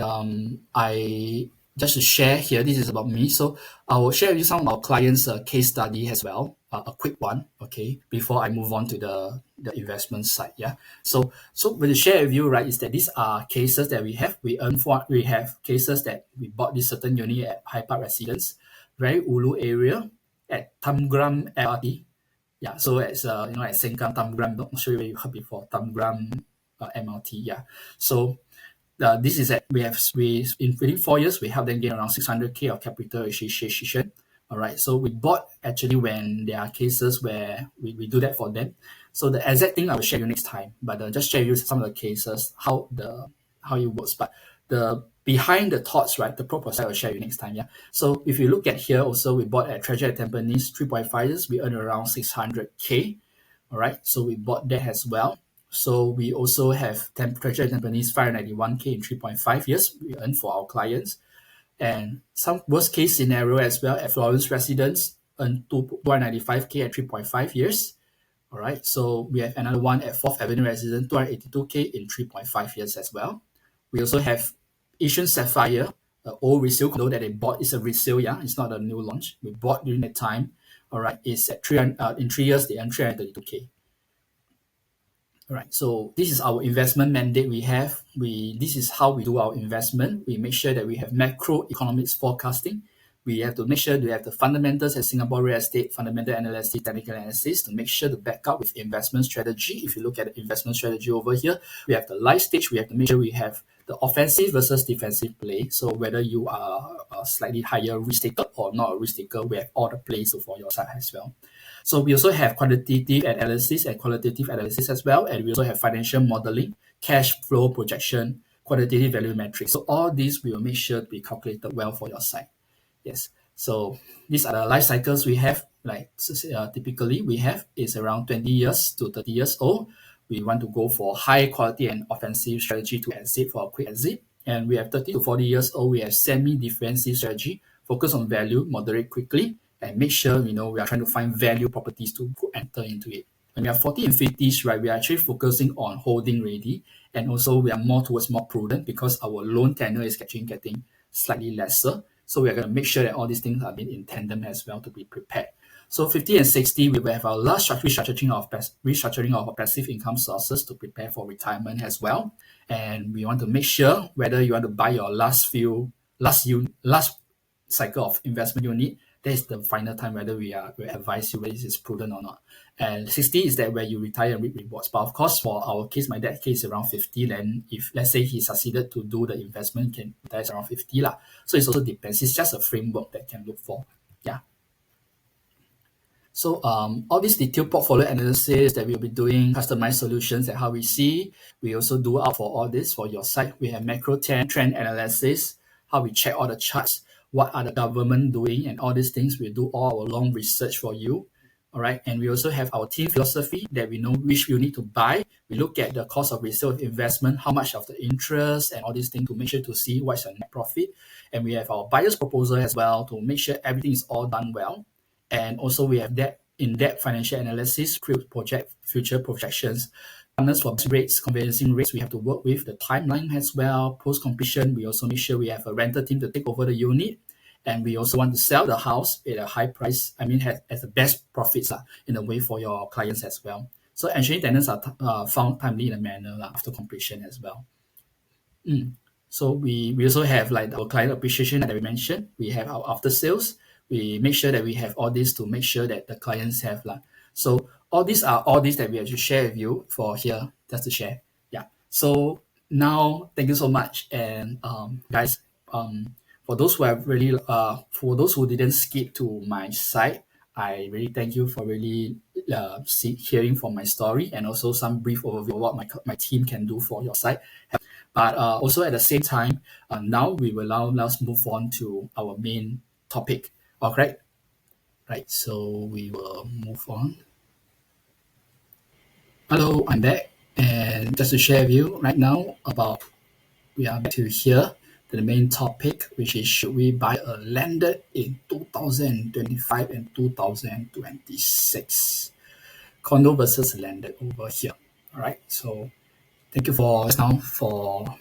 I just to share here, this is about me. So I will share with you some of our clients' case study as well, a quick one, okay, before I move on to the investment side. Yeah. So when I share with you, right, is that these are cases that we have. We have cases that we bought this certain unit at High Park Residence, very ulu area at Tamgram LRT. Yeah, so it's at Sengkang Tamgram. Not sure if you heard before Tamgram MRT. Yeah, so this is that we in within 4 years we help them gain around 600K of capital appreciation. All right. So we bought actually when there are cases where we do that for them. So the exact thing I will share you next time, but just share you some of the cases, how it works. But the behind the thoughts, right? The pro process I will share you next time. Yeah. So if you look at here also, we bought at Treasure at Tampines 3.5 years, we earn around 600K. All right. So we bought that as well. So we also have Treasure at Tampines 591K in 3.5 years we earn for our clients. And some worst case scenario as well at Florence residents earn 295K at 3.5 years. All right. So we have another one at 4th Avenue resident, 282K in 3.5 years as well. We also have Asian Sapphire, an old resale condo that they bought. It's a resale, yeah. It's not a new launch. We bought during that time. All right. It's at 300, in 3 years, they earn 332K. All right. So this is our investment mandate we have. This is how we do our investment. We make sure that we have macroeconomics forecasting. We have to make sure we have the fundamentals as Singapore real estate, fundamental analysis, technical analysis to make sure to back up with investment strategy. If you look at the investment strategy over here, we have the life stage. We have to make sure we have the offensive versus defensive play. So whether you are a slightly higher risk taker or not a risk taker, we have all the plays for your side as well. So we also have quantitative analysis and qualitative analysis as well. And we also have financial modeling, cash flow projection, quantitative value metrics. So all these we will make sure to be calculated well for your side. Yes. So these are the life cycles we have. Like typically we have is around 20 years to 30 years old. We want to go for high quality and offensive strategy to exit for a quick exit. And we have 30 to 40 years old. We have semi-defensive strategy, focus on value, moderate quickly, and make sure we are trying to find value properties to enter into it. When we are 40 and 50s, right, we are actually focusing on holding ready, and also we are more towards more prudent because our loan tenure is getting slightly lesser. So we are going to make sure that all these things are being in tandem as well to be prepared. So 50 and 60, we will have our last restructuring of our passive income sources to prepare for retirement as well. And we want to make sure whether you want to buy your last cycle of investment unit, that is the final time whether we advise you whether this is prudent or not. And 60 is that where you retire and reap rewards. But of course, for our case, my dad's case around 50. Then if let's say he succeeded to do the investment, he can retire around 50 lah. So it also depends. It's just a framework that can look for. Yeah. So all these detailed portfolio analysis that we'll be doing, customized solutions and how we see, we also do out for all this for your site. We have macro trend analysis, how we check all the charts, what are the government doing, and all these things. We do all our long research for you. All right. And we also have our team philosophy that we know which you need to buy. We look at the cost of resale of investment, how much of the interest and all these things to make sure to see what's the net profit. And we have our buyer's proposal as well to make sure everything is all done well. And also we have that in-depth financial analysis, project future projections, partners for rates, conveyancing rates we have to work with, the timeline as well. Post-completion, we also make sure we have a rental team to take over the unit. And we also want to sell the house at a high price. I mean, as the best profits in a way for your clients as well. So ensuring tenants are found timely in a manner after completion as well. So we also have like our client appreciation that we mentioned. We have our after sales. We make sure that we have all this to make sure that the clients have lah. So all these that we have to share with you for here, just to share. Yeah. So now thank you so much. And guys, for those who have really for those who didn't skip to my site, I really thank you for really hearing from my story and also some brief overview of what my team can do for your site. But also at the same time, now we will now let's move on to our main topic. All right, right. So we will move on. Hello, I'm back, and just to share with you right now about we are back to here to the main topic, which is should we buy a landed in 2025 and 2026 condo versus landed over here. All right. So thank you for now for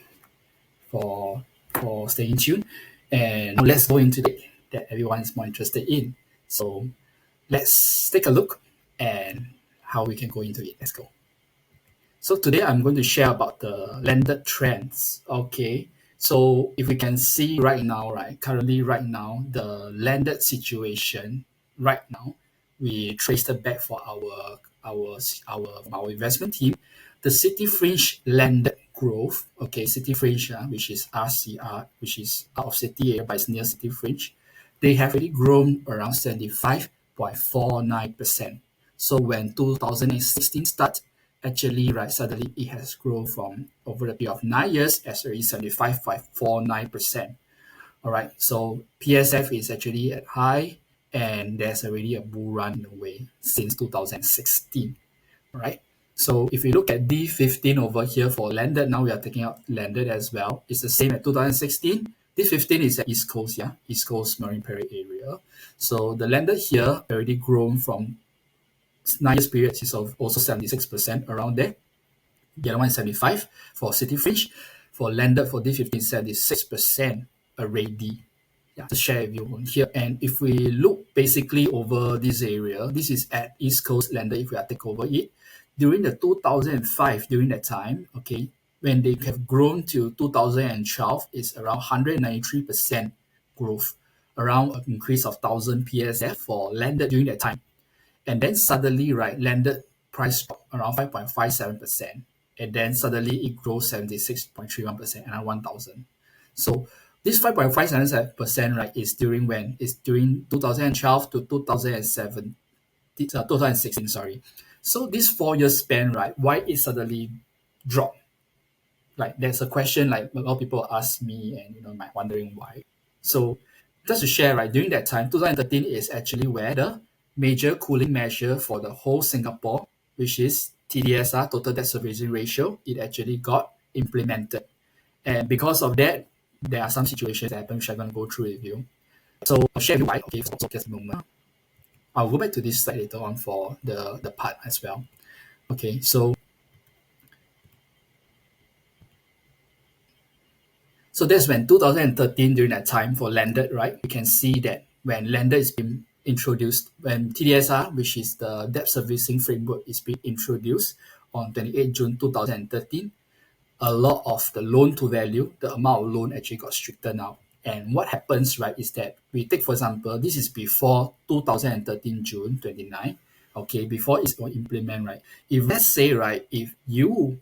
staying tuned. And now let's go into the that everyone is more interested in. So let's take a look and how we can go into it. Let's go. So today I'm going to share about the landed trends. Okay. So if we can see right now, currently right now, the landed situation right now, we traced it back for our investment team. The city fringe landed growth, okay, city fringe, which is RCR, which is out of city area but it's near city fringe. they have already grown around 75.49%. So when 2016 started, actually, right, suddenly it has grown from over the period of 9 years as already 75.49%. All right, so PSF is actually at high, and there's already a bull run in a way since 2016. All right, so if we look at D15 over here for landed, now we are taking out landed as well. It's the same at 2016. D15 is at East Coast, yeah, East Coast Marine Parade area. So the landed here already grown from 9 years period is also 76% around there. The other one is 75 for City Fringe. For landed for D15, 76% already. Yeah, to share with you on here. And if we look basically over this area, this is at East Coast landed if we are take over it. During the 2005, during that time, okay, when they have grown to 2012, it's around 193% growth, around an increase of 1,000 PSF for landed during that time. And then suddenly, right, landed price drop around 5.57%. And then suddenly it grows 76.31%, around 1,000. So this 5.57%, right, is during when? It's during 2012 to 2007, 2016, sorry. So this 4 year span, right, why it suddenly dropped? Like there's a question like a lot of people ask me and might wondering why. So just to share, right, during that time, 2013 is actually where the major cooling measure for the whole Singapore, which is TDSR, total debt servicing ratio, it actually got implemented. And because of that, there are some situations that happen which I'm going to go through with you. So I'll share with you why. Okay, for just a moment. I'll go back to this slide later on for the part as well. Okay, so that's when 2013, during that time for landed, right? We can see that when landed is being introduced, when TDSR, which is the debt servicing framework, is being introduced on 28 June 2013, a lot of the loan to value, the amount of loan actually got stricter now. And what happens, right, is that we take, for example, this is before 2013 June 29, okay, before it's going to implement, right? If let's say, right, if you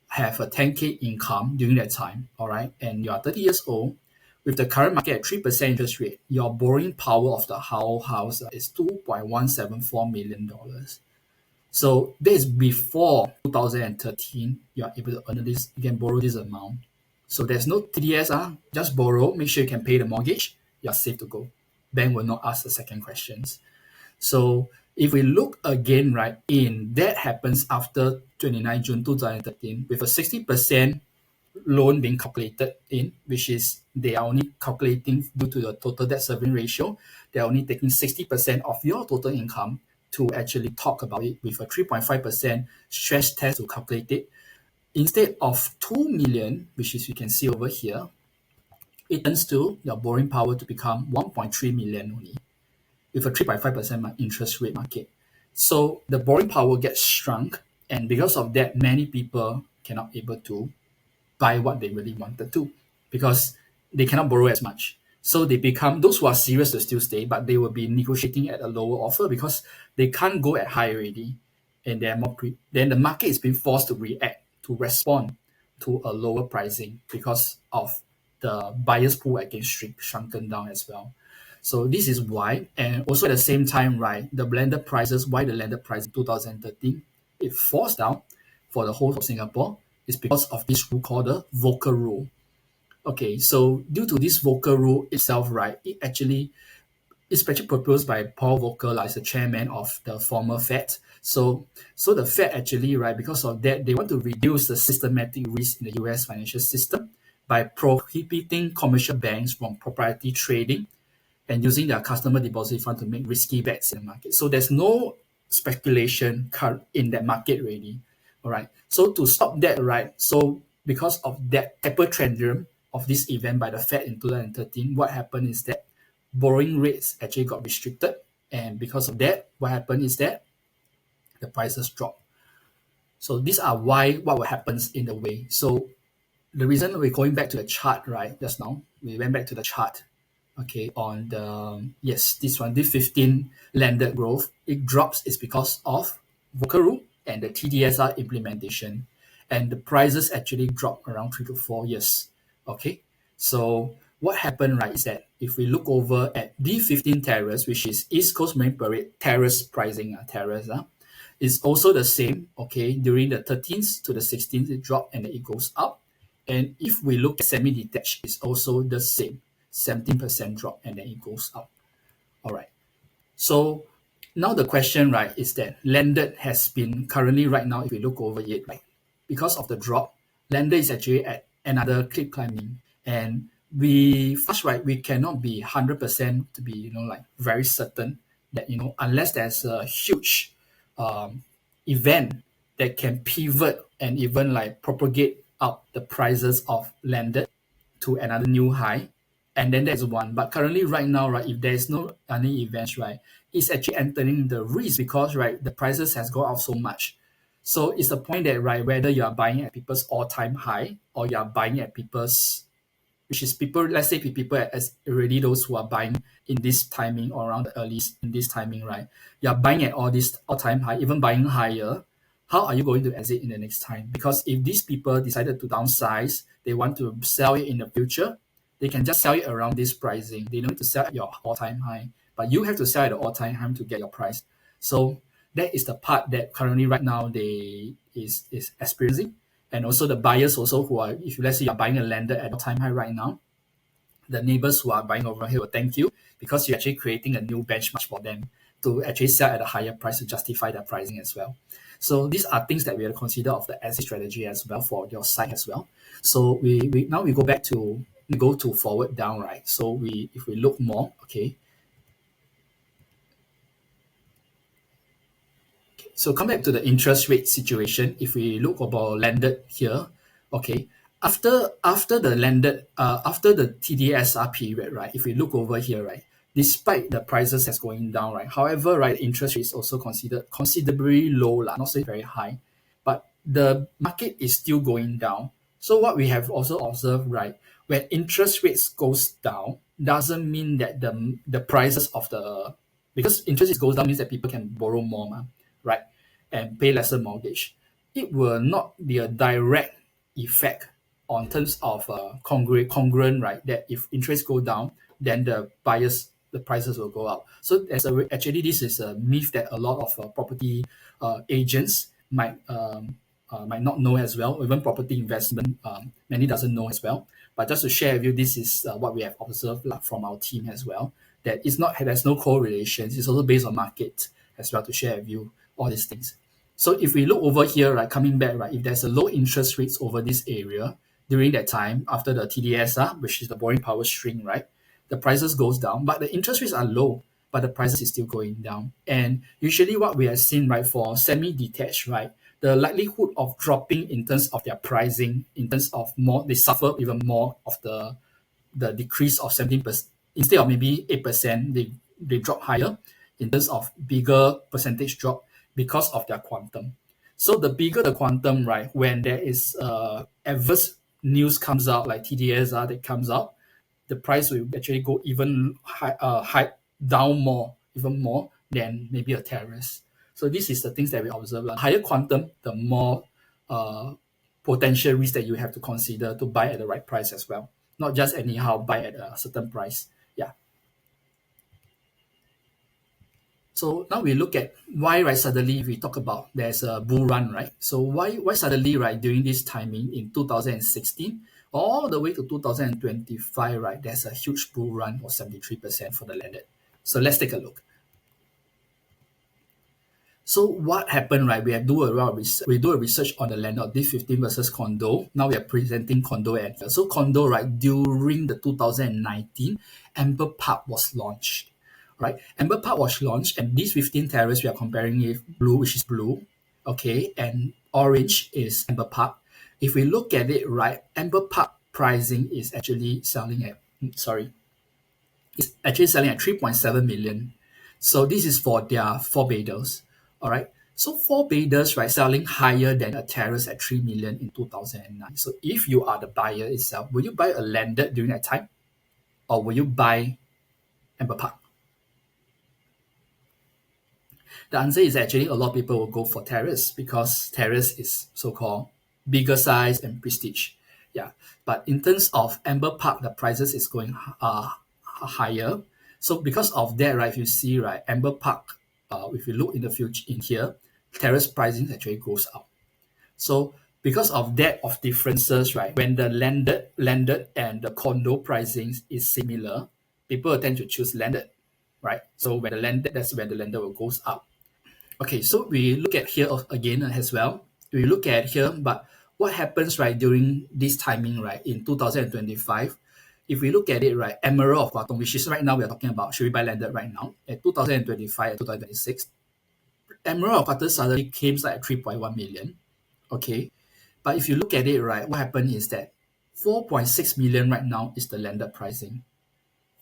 have a 10K income during that time, all right, and you are 30 years old, with the current market at 3% interest rate, your borrowing power of the whole house is $2.174 million. So this is before 2013, you are able to earn this, you can borrow this amount. So there's no TDS, just borrow, make sure you can pay the mortgage, you're safe to go. Bank will not ask the second questions. So if we look again, right, in that happens after 29 June 2013 with a 60% loan being calculated in, which is they are only calculating due to the total debt serving ratio, they're only taking 60% of your total income to actually talk about it with a 3.5% stress test to calculate it. Instead of 2 million, which is you can see over here, it turns to your borrowing power to become 1.3 million only with a 3.5% interest rate market. So the borrowing power gets shrunk, and because of that, many people cannot able to buy what they really wanted to because they cannot borrow as much. So they become those who are serious to still stay, but they will be negotiating at a lower offer because they can't go at high already, and they're then the market is being forced to react to respond to a lower pricing because of the buyer's pool again shrunken down as well. So this is why, and also at the same time, right, the blended prices, why the landed price in 2013, it forced down for the whole of Singapore is because of this rule called the Volcker rule. Okay, so due to this Volcker rule itself, right, it's actually proposed by Paul Volcker, like the chairman of the former Fed. So the Fed actually, right, because of that, they want to reduce the systematic risk in the US financial system by prohibiting commercial banks from proprietary trading and using their customer deposit fund to make risky bets in the market. So there's no speculation in that market really. All right. So to stop that, right? So because of that hypertrendum of this event by the Fed in 2013, what happened is that borrowing rates actually got restricted. And because of that, what happened is that the prices dropped. So these are what happens in the way. So the reason we're going back to the chart, right, just now, we went back to the chart, okay, on the, yes, this one, this 15 landed growth, it drops is because of Volcker rule and the TDSR implementation. And the prices actually drop around 3 to 4 years, okay? So what happened, right, is that if we look over at D15 Terrace, which is East Coast Marine Parade Terrace pricing, terrace, is also the same, okay, during the 13th to the 16th, it dropped and then it goes up. And if we look at semi-detached, it's also the same, 17% drop and then it goes up. All right. So now the question, right, is that landed has been currently right now, if we look over it, right, because of the drop, landed is actually at another cliff climbing. And we first, right, we cannot be 100% to be, like very certain that, unless there's a huge um, event that can pivot and even like propagate up the prices of landed to another new high, and then there's one. But currently, right now, right, if there's no any events, right, it's actually entering the risk because, right, the prices has gone up so much. So it's the point that, right, whether you are buying at people's all-time high or you are buying at people's, which is people, let's say people as already those who are buying in this timing or around the earliest in this timing, right? You're buying at all this all-time high, even buying higher. How are you going to exit in the next time? Because if these people decided to downsize, they want to sell it in the future, they can just sell it around this pricing. They don't need to sell at your all-time high, but you have to sell at the all-time high to get your price. So that is the part that currently right now they is experiencing. And also the buyers also who are, if let's say you're buying a landed at all time high right now, the neighbors who are buying over here will thank you because you're actually creating a new benchmark for them to actually sell at a higher price to justify their pricing as well. So these are things that we have to consider of the exit strategy as well for your site as well. So we now we go back to we go to forward down, right? So we if we look more, okay, so come back to the interest rate situation. If we look about landed here, okay, after the landed after the TDSR period, right? If we look over here, right, despite the prices that's going down, right. However, right, interest rate is also considered considerably low, lah, not say very high, but the market is still going down. So what we have also observed, right, when interest rates goes down, doesn't mean that the prices of the because interest rates goes down means that people can borrow more, right, and pay lesser mortgage. It will not be a direct effect on terms of congruent, right? That if interest go down, then the prices will go up. So actually this is a myth that a lot of property agents might not know as well. Even property investment, many doesn't know as well. But just to share with you, this is what we have observed like, from our team as well. That it's not there's no correlations. It's also based on market as well to share with you all these things. So if we look over here, right, coming back, right, if there's a low interest rates over this area during that time after the TDSR, which is the borrowing power shrink, right, the prices goes down, but the interest rates are low, but the prices is still going down. And usually what we have seen, right, for semi-detached, right, the likelihood of dropping in terms of their pricing, in terms of more, they suffer even more of the decrease of 17%. Instead of maybe 8%, they drop higher in terms of bigger percentage drop because of their quantum. So the bigger the quantum, right, when there is adverse news comes out like TDSR that comes out, the price will actually go even high down more, even more than maybe a terrace. So this is the things that we observe. Like higher quantum, the more uh, potential risk that you have to consider to buy at the right price as well. Not just anyhow buy at a certain price. Yeah. So now we look at why, right, suddenly we talk about there's a bull run, right? So why suddenly, right, during this timing in 2016 all the way to 2025, right, there's a huge bull run of 73% for the landed. So let's take a look. So what happened, right? We do a research on the land of D15 versus condo. Now we are presenting condo at here. So condo, right, during the 2019, Amber Park was launched. Right? Amber Park was launched, and these 15 terrace we are comparing with blue, which is blue, okay, and orange is Amber Park. If we look at it, right, Amber Park pricing is actually selling at sorry, it's actually selling at 3.7 million. So this is for their four beders. All right. So four beders, right, selling higher than a terrace at 3 million in 2009. So if you are the buyer itself, will you buy a landed during that time? Or will you buy Amber Park? The answer is actually a lot of people will go for terrace because terrace is so-called bigger size and prestige. Yeah, but in terms of Amber Park, the prices is going higher. So because of that, right, if you see, right, Amber Park, if you look in the future in here, terrace pricing actually goes up. So because of that of differences, right, when the landed and the condo pricing is similar, people tend to choose landed, right? So when the landed, that's when the landed will goes up. Okay, so we look at here again as well. We look at here, but what happens, right, during this timing, right, in 2025, if we look at it, right, Emerald of Guangdong, which is right now we are talking about, should we buy landed right now at 2025 and 2026, Emerald of Guangdong suddenly came like at 3.1 million. Okay, but if you look at it, right, what happened is that 4.6 million right now is the landed pricing.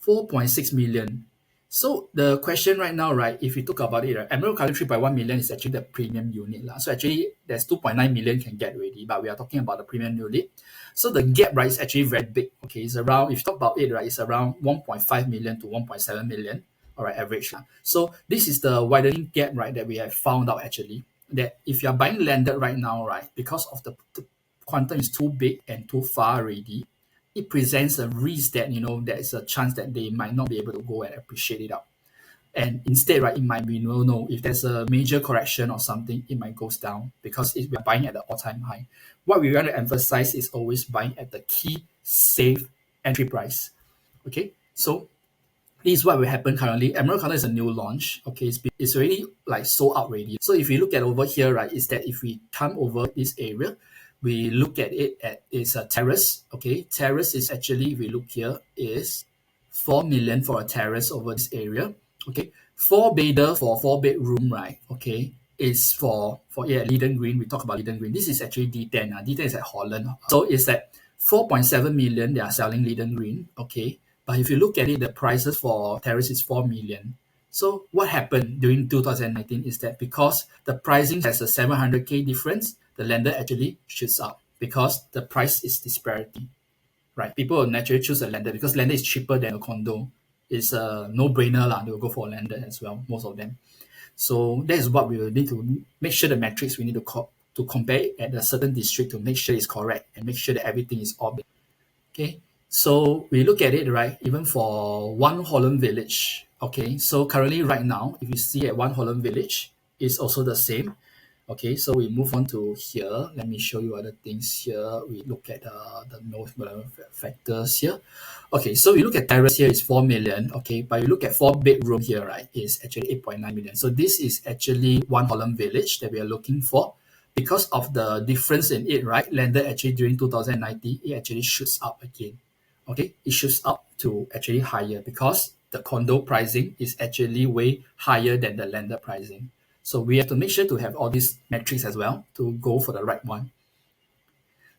4.6 million. So the question right now, right, if we talk about it, right, Emerald Garden 3.1 million is actually the premium unit. So actually there's 2.9 million can get ready, but we are talking about the premium unit. So the gap, right, is actually very big. Okay, it's around, if you talk about it, right, it's around 1.5 million to 1.7 million, all right, average. So this is the widening gap, right, that we have found out actually, that if you're buying landed right now, right, because of the quantum is too big and too far already, it presents a risk that there's a chance that they might not be able to go and appreciate it out. And instead, right, it might be no. If there's a major correction or something, it might goes down because we're buying at the all-time high. What we want to emphasize is always buying at the key safe entry price. Okay, so this is what will happen currently. Emerald Color is a new launch. Okay, it's already like sold out already. So if you look at over here, right, is that if we come over this area, we look at it at it's a terrace. Okay, terrace is actually, if we look here, is 4 million for a terrace over this area. Okay, four bedder for 4 bedroom, right? Okay, is for Leiden Green. We talk about Leiden Green. This is actually D10. D10 is at Holland. So it's at 4.7 million. They are selling Leiden Green. Okay, but if you look at it, the prices for terrace is 4 million. So what happened during 2019 is that because the pricing has a 700K difference, the lender actually shoots up because the price is disparity, right? People will naturally choose a lender because lender is cheaper than a condo. It's a no-brainer lah. They will go for a lender as well, most of them. So that is what we will need to make sure the metrics we need to compare at a certain district to make sure it's correct and make sure that everything is all. Okay, so we look at it, right, even for One Holland Village. Okay, so currently right now, if you see at One Holland Village, it's also the same. Okay, so we move on to here. Let me show you other things here. We look at the most factors here. Okay, so we look at terrace here is 4 million. Okay, but you look at 4 bedroom here, right, is actually 8.9 million. So this is actually One Holland Village that we are looking for. Because of the difference in it, right, landed actually during 2019, it actually shoots up again. Okay, it shoots up to actually higher because the condo pricing is actually way higher than the landed pricing. So we have to make sure to have all these metrics as well to go for the right one.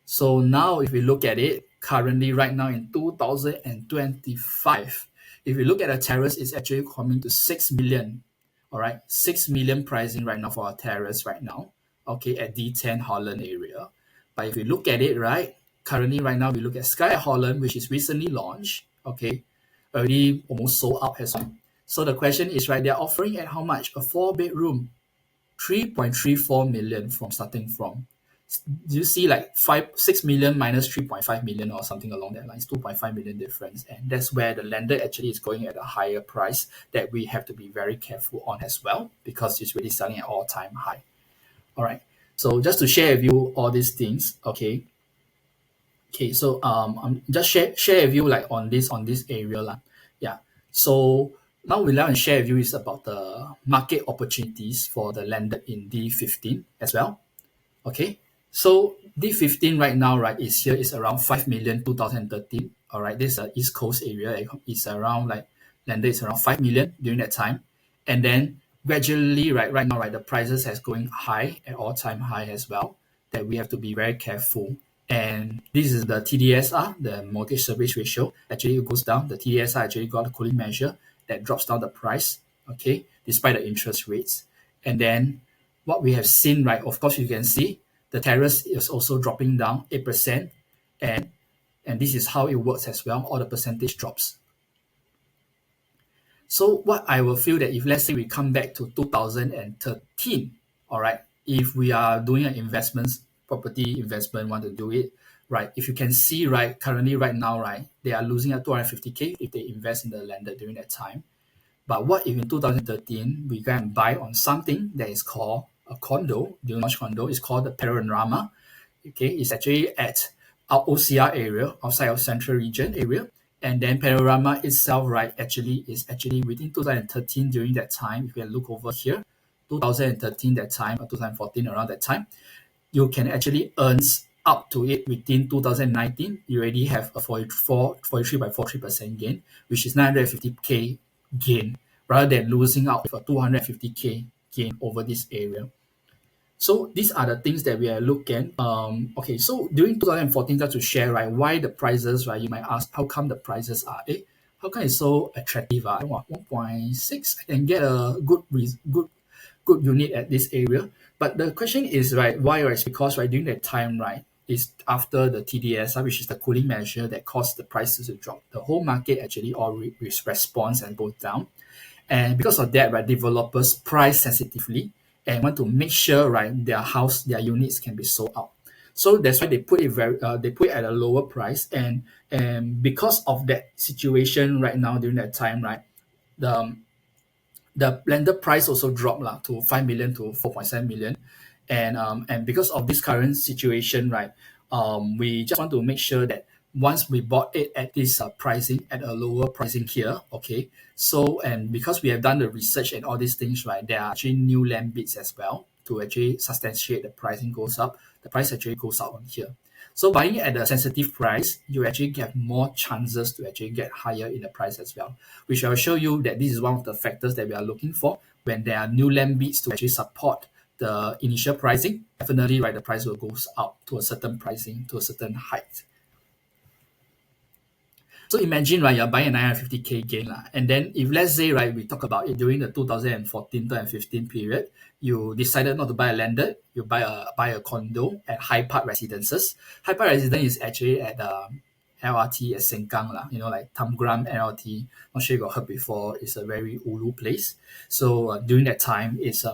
So now if we look at it, currently right now in 2025, if we look at a terrace, it's actually coming to 6 million. All right, 6 million pricing right now for a terrace right now. Okay, at D10 Holland area. But if we look at it, right, currently right now we look at Sky at Holland, which is recently launched. Okay, already almost sold out as well. So the question is, right, they're offering at how much? A 4 bedroom, 3.34 million from starting from. Do you see like 6 million minus 3.5 million or something along that line? It's 2.5 million difference. And that's where the lender actually is going at a higher price that we have to be very careful on as well because it's really selling at all-time high. All right. So just to share with you all these things, okay. Okay, so I'm just share with you like on this area lah. Yeah. So now we want to share with you is about the market opportunities for the lender in D15 as well. Okay, so D15 right now, right, is around 5 million 2013. All right, this is a East Coast area. It's around like landed is around 5 million during that time. And then gradually, right now, right, the prices has going high at all-time high as well, that we have to be very careful. And this is the TDSR, the mortgage service ratio. Actually, it goes down. The TDSR actually got a cooling measure that drops down the price, okay, despite the interest rates. And then what we have seen, right, of course, you can see the terrace is also dropping down 8%. And this is how it works as well. All the percentage drops. So what I will feel that if let's say we come back to 2013, all right, if we are doing an investments, property investment, want to do it right? If you can see, right, currently right now, right, they are losing at 250K if they invest in the landed during that time. But what if in 2013 we go and buy on something that is called a condo, during launch condo, is called the Panorama. Okay, it's actually at our OCR area, outside of central region area. And then Panorama itself, right, actually is actually within 2013 during that time. If you can look over here, 2013 that time or 2014 around that time, you can actually earn up to it within 2019. You already have a 43.43% gain, which is 950K gain, rather than losing out with a 250K gain over this area. So these are the things that we are looking. Okay, so during 2014, just to share, right, why the prices, right? You might ask, how come the prices are, how come it's so attractive? 1.6, I can get a good unit at this area. But the question is, right, why? Right, it's because, right, during that time, right, is after the TDS, which is the cooling measure that caused the prices to drop. The whole market actually all responds and goes down. And because of that, right, developers price sensitively and want to make sure, right, their units can be sold out. So that's why they put it at a lower price. And because of that situation right now during that time, right, the the blended price also dropped to 5 million to 4.7 million. And because of this current situation, right, we just want to make sure that once we bought it at this pricing, at a lower pricing here, okay, so, and because we have done the research and all these things, right, there are actually new land bids as well to actually substantiate the pricing goes up. The price actually goes up on here. So buying at a sensitive price, you actually get more chances to actually get higher in the price as well, which I'll show you that this is one of the factors that we are looking for when there are new land bids to actually support the initial pricing. Definitely, right, the price will go up to a certain pricing, to a certain height. So imagine, right, you're buying a 950K gain, and then if let's say, right, we talk about it during the 2014 to 2015 period, you decided not to buy a landed, you buy a condo at High Park Residences. High Park Residence is actually at LRT at Sengkang, like Tamgram LRT. Not sure you got heard before. It's a very ulu place. So during that time, it's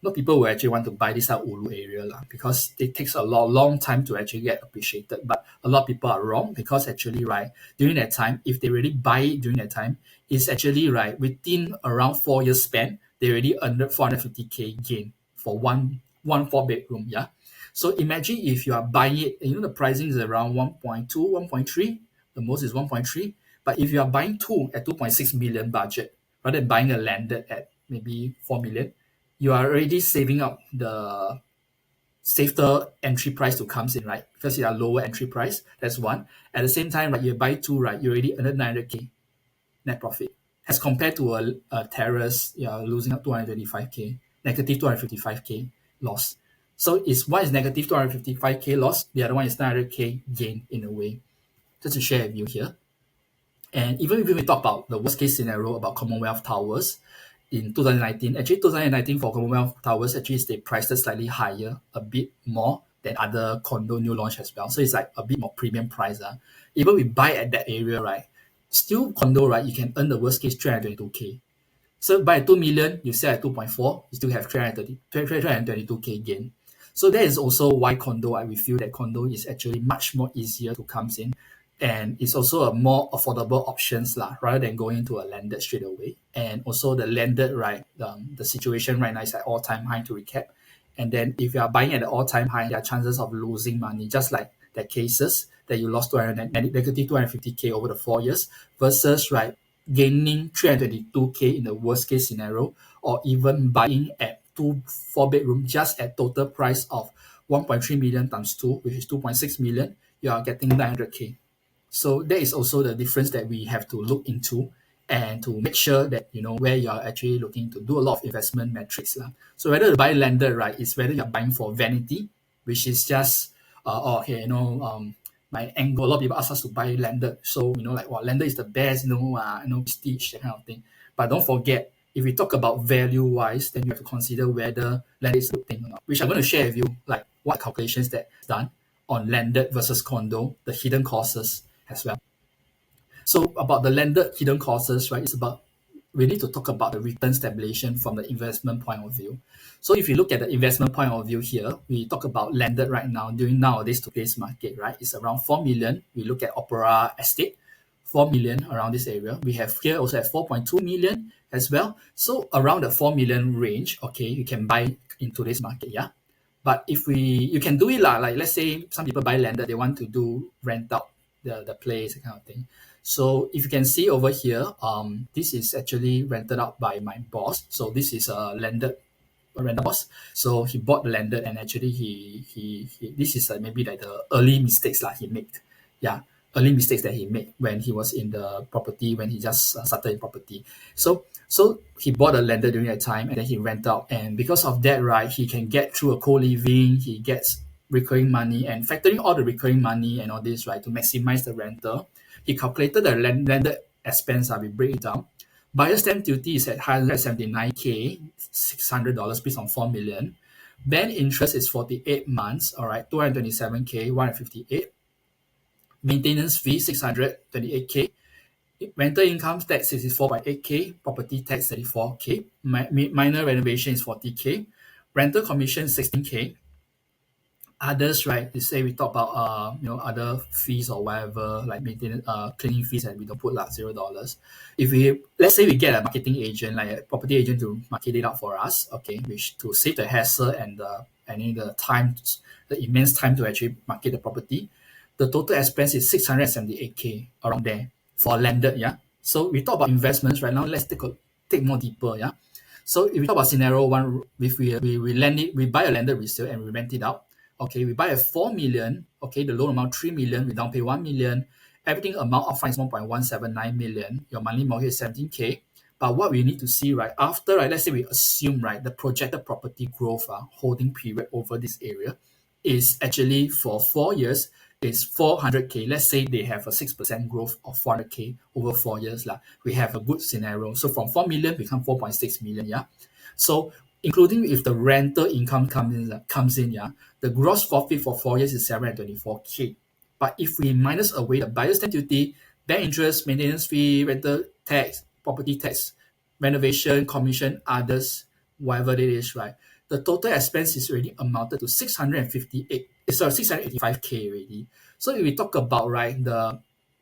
lot of people will actually want to buy this out ulu area because it takes a long time to actually get appreciated. But a lot of people are wrong because actually, right, during that time, if they really buy it during that time, it's actually, right, within around 4 years span, they already earned 450K gain for one 4 bedroom. Yeah. So imagine if you are buying it, the pricing is around 1.2, 1.3, the most is 1.3. But if you are buying two at 2.6 million budget, rather than buying a landed at maybe 4 million, you are already saving up the safer entry price to comes in, right? Because you are lower entry price. That's one. At the same time, right, you buy two, right, you already earned 900K net profit. As compared to a terrace, you are losing up 225K, negative 255K loss. So one is negative 255K loss, the other one is 900K gain in a way. Just to share with you here. And even if we talk about the worst case scenario about Commonwealth Towers in 2019, actually 2019 for Commonwealth Towers, actually they priced it slightly higher, a bit more than other condo new launch as well. So it's like a bit more premium price. Even we buy at that area, right, still condo, right, you can earn the worst case 322K. So by 2 million, you sell at 2.4, you still have 322K gain. So that is also why condo, we feel that condo is actually much more easier to come in. And it's also a more affordable options rather than going to a landed straight away. And also the landed, right, the situation right now is at all-time high to recap. And then if you are buying at the all-time high, there are chances of losing money, just like the cases that you lost negative 250K over the 4 years versus, right, gaining 322K in the worst case scenario, or even buying at 4 bedroom just at total price of 1.3 million times 2, which is 2.6 million, you are getting 900K. So that is also the difference that we have to look into and to make sure that where you are actually looking to do a lot of investment metrics. So whether to buy landed, right, is whether you're buying for vanity, which is just my angle. A lot of people ask us to buy landed. So like, landed is the best, prestige, that kind of thing. But don't forget, if we talk about value wise, then you have to consider whether landed is a good thing or not, which I'm going to share with you, like what calculations that's done on landed versus condo, the hidden costs as well. So about the landed hidden costs, right, it's about we need to talk about the return stabilization from the investment point of view. So if you look at the investment point of view here, we talk about landed right now during nowadays today's market, right? It's around 4 million. We look at Opera Estate, 4 million around this area. We have here also at 4.2 million as well. So around the 4 million range, okay, you can buy in today's market, yeah. But if you can do it lah, like let's say some people buy landed, they want to do rent out the place, that kind of thing. So if you can see over here, this is actually rented out by my boss. So this is a landed renter boss. So he bought the landed, and actually he this is maybe like the early mistakes he made. Yeah, early mistakes that he made when he was in the property, when he just started in property. So he bought a landed during that time, and then he rent out, and because of that, right, he can get through a co-living. He gets recurring money, and factoring all the recurring money and all this, right, to maximize the rental. He calculated the landed expense. We break it down. Buyer stamp duty is at 179K, $600 based on 4 million. Bank interest is 48 months, all right, 227K, 158. Maintenance fee, 628K. Rental income tax, 64.8K. Property tax, 34K. Minor renovation is 40K. Rental commission, 16K. Others, right, they say we talk about other fees or whatever, like maintenance cleaning fees, and we don't put like $0. If we, let's say we get a marketing agent, like a property agent, to market it out for us, okay, which to save the hassle and the time, the immense time to actually market the property, the total expense is 678K, around there, for landed. Yeah. So we talk about investments right now. Let's take more deeper. Yeah. So if we talk about scenario one, if we land it, we buy a landed resale and we rent it out. Okay, we buy a 4 million. Okay, the loan amount 3 million. We down pay 1 million. Everything amount upfront is 1.179 million. Your monthly mortgage is 17K. But what we need to see, right, after, right, let's say we assume, right, the projected property growth holding period over this area is actually for 4 years is 400K. Let's say they have a 6% growth of 400K over 4 years. We have a good scenario. So from 4 million become 4.6 million. Yeah. So including if the rental income comes in, yeah, the gross profit for 4 years is 724K. But if we minus away the buyer's stamp duty, bank interest, maintenance fee, rental tax, property tax, renovation, commission, others, whatever it is, right, the total expense is already amounted to 685K already. So if we talk about, right, the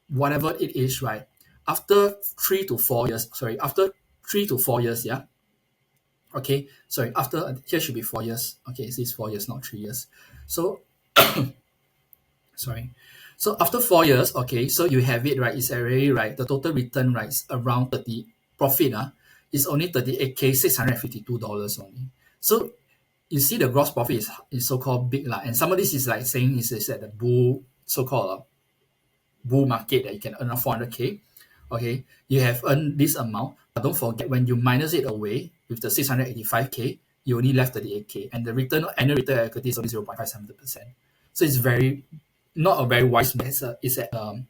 whatever it is, right, after 3 to 4 years, yeah. Okay, sorry, after here should be 4 years. Okay, it says 4 years, not 3 years. So sorry. So after 4 years, okay, so you have it, right, it's already, right, the total return, right, is around 30, profit is only 38K, $652 only. So you see the gross profit is so-called big, and some of this is like saying is at the bull, so-called bull market, that you can earn 400K. Okay, you have earned this amount, but don't forget when you minus it away with the 685K, you only left 38K, and the annual return on equity is only 0.57%. So it's not a very wise method. It's at a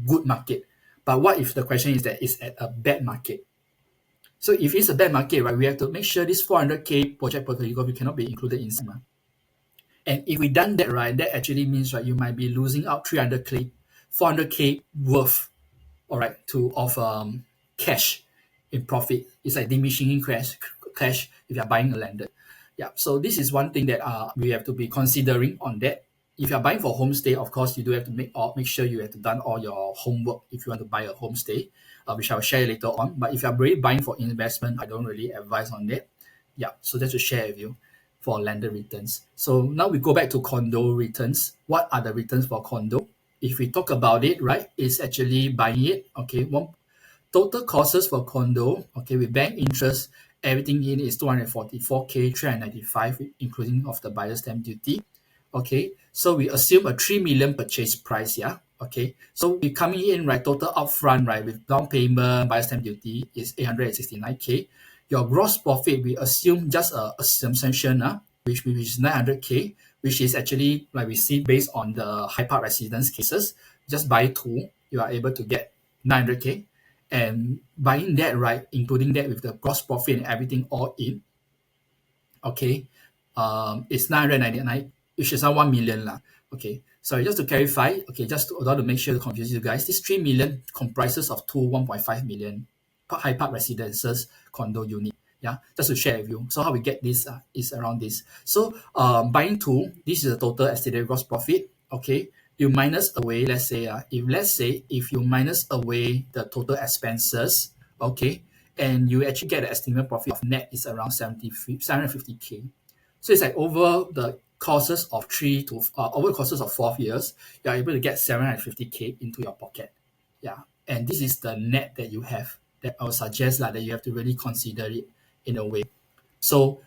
good market. But what if the question is that it's at a bad market? So if it's a bad market, right, we have to make sure this 400K project portfolio we cannot be included in SIMA. And if we done that, right, that actually means, right, you might be losing out 300K, 400K worth, all right, of cash in profit. It's like diminishing cash if you're buying a landed. Yeah. So this is one thing that we have to be considering on that. If you're buying for homestay, of course, you do have to make sure you have to done all your homework if you want to buy a homestay, which I'll share later on. But if you're really buying for investment, I don't really advise on that. Yeah. So that's to share with you for landed returns. So now we go back to condo returns. What are the returns for condo? If we talk about it, right, it's actually buying it. Okay, total costs for condo, okay, with bank interest, everything in is 244K, 395, including of the buyer's stamp duty. Okay, so we assume a 3 million purchase price, yeah. Okay, so we coming in, right, total upfront, right, with down payment, buyer's stamp duty is 869K. Your gross profit, we assume just a assumption, which is 900K, which is actually like we see based on the high park residence cases. Just buy two, you are able to get 900K. And buying that, right, including that with the gross profit and everything all in, okay, it's 999, which is 1 million lah. Okay, sorry, just to clarify, okay, just to make sure to confuse you guys, this 3 million comprises of two 1.5 million high park residences condo unit. Yeah, just to share with you. So how we get this is around this. So buying two, this is the total estimated gross profit. Okay, you minus away. If you minus away the total expenses, okay, and you actually get the estimated profit of net is around 750K. So it's like over the courses of 4 years, you're able to get 750K into your pocket. Yeah, and this is the net that you have. That I would suggest that you have to really consider it in a way. So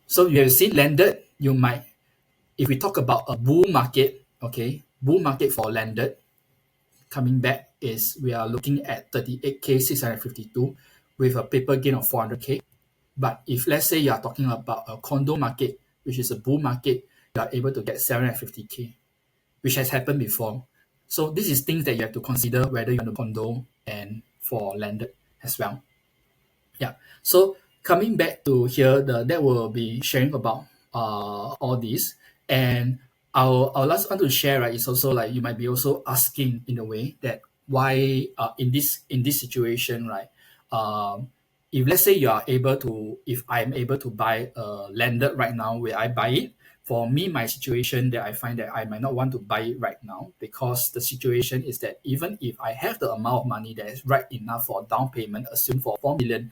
so you have seen landed. You might, if we talk about a bull market, okay, bull market for landed coming back is we are looking at 38K 652 with a paper gain of 400K. But if let's say you are talking about a condo market, which is a bull market, you are able to get 750K, which has happened before. So this is things that you have to consider whether you're on a condo and for landed as well. Yeah. So coming back to here, that will be sharing about all this. And our last one to share, right, is also like you might be also asking in a way that why in this situation, right? If let's say if I'm able to buy a landed right now, will I buy it? For me, my situation that I find that I might not want to buy it right now, because the situation is that even if I have the amount of money that is right enough for down payment, assume for 4 million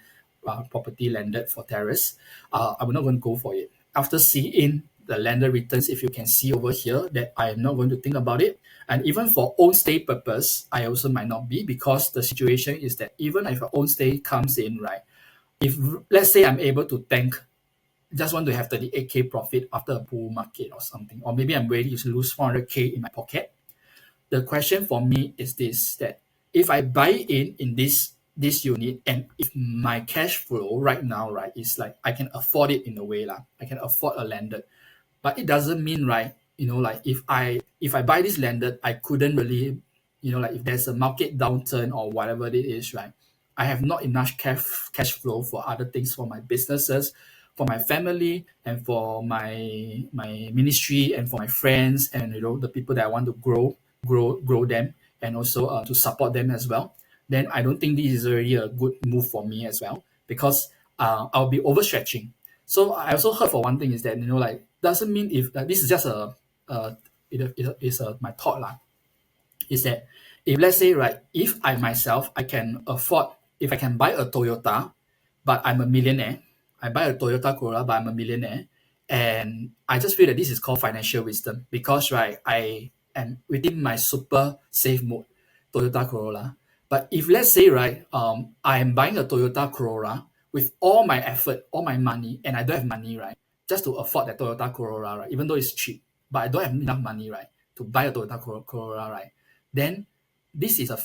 property landed for terrace, I'm not going to go for it. After seeing the lender returns, if you can see over here, that I am not going to think about it. And even for own stay purpose, I also might not be, because the situation is that even if an own stay comes in, right, if let's say I'm able to just want to have 38K profit after a bull market or something, or maybe I'm ready to lose 400K in my pocket. The question for me is this: that if I buy in this unit, and if my cash flow right now, right, is like I can afford it in a way lah, I can afford a landed, but it doesn't mean, right, like if I buy this landed, I couldn't really, like if there's a market downturn or whatever it is, right, I have not enough cash flow for other things, for my businesses, for my family, and for my ministry, and for my friends, and the people that I want to grow them, and also to support them as well. Then I don't think this is really a good move for me as well, because I'll be overstretching. So I also heard for one thing is that, like, doesn't mean if this is just my thought lah, is that if let's say, right, if I myself I can afford, if I can buy a Toyota, but I'm a millionaire, I buy a Toyota Corolla, but I'm a millionaire, and I just feel that this is called financial wisdom, because, right, I am within my super safe mode, Toyota Corolla. But if let's say, right, I am buying a Toyota Corolla with all my effort, all my money, and I don't have money, right, just to afford that Toyota Corolla, right, even though it's cheap, but I don't have enough money, right, to buy a Toyota Corolla, right, then this is a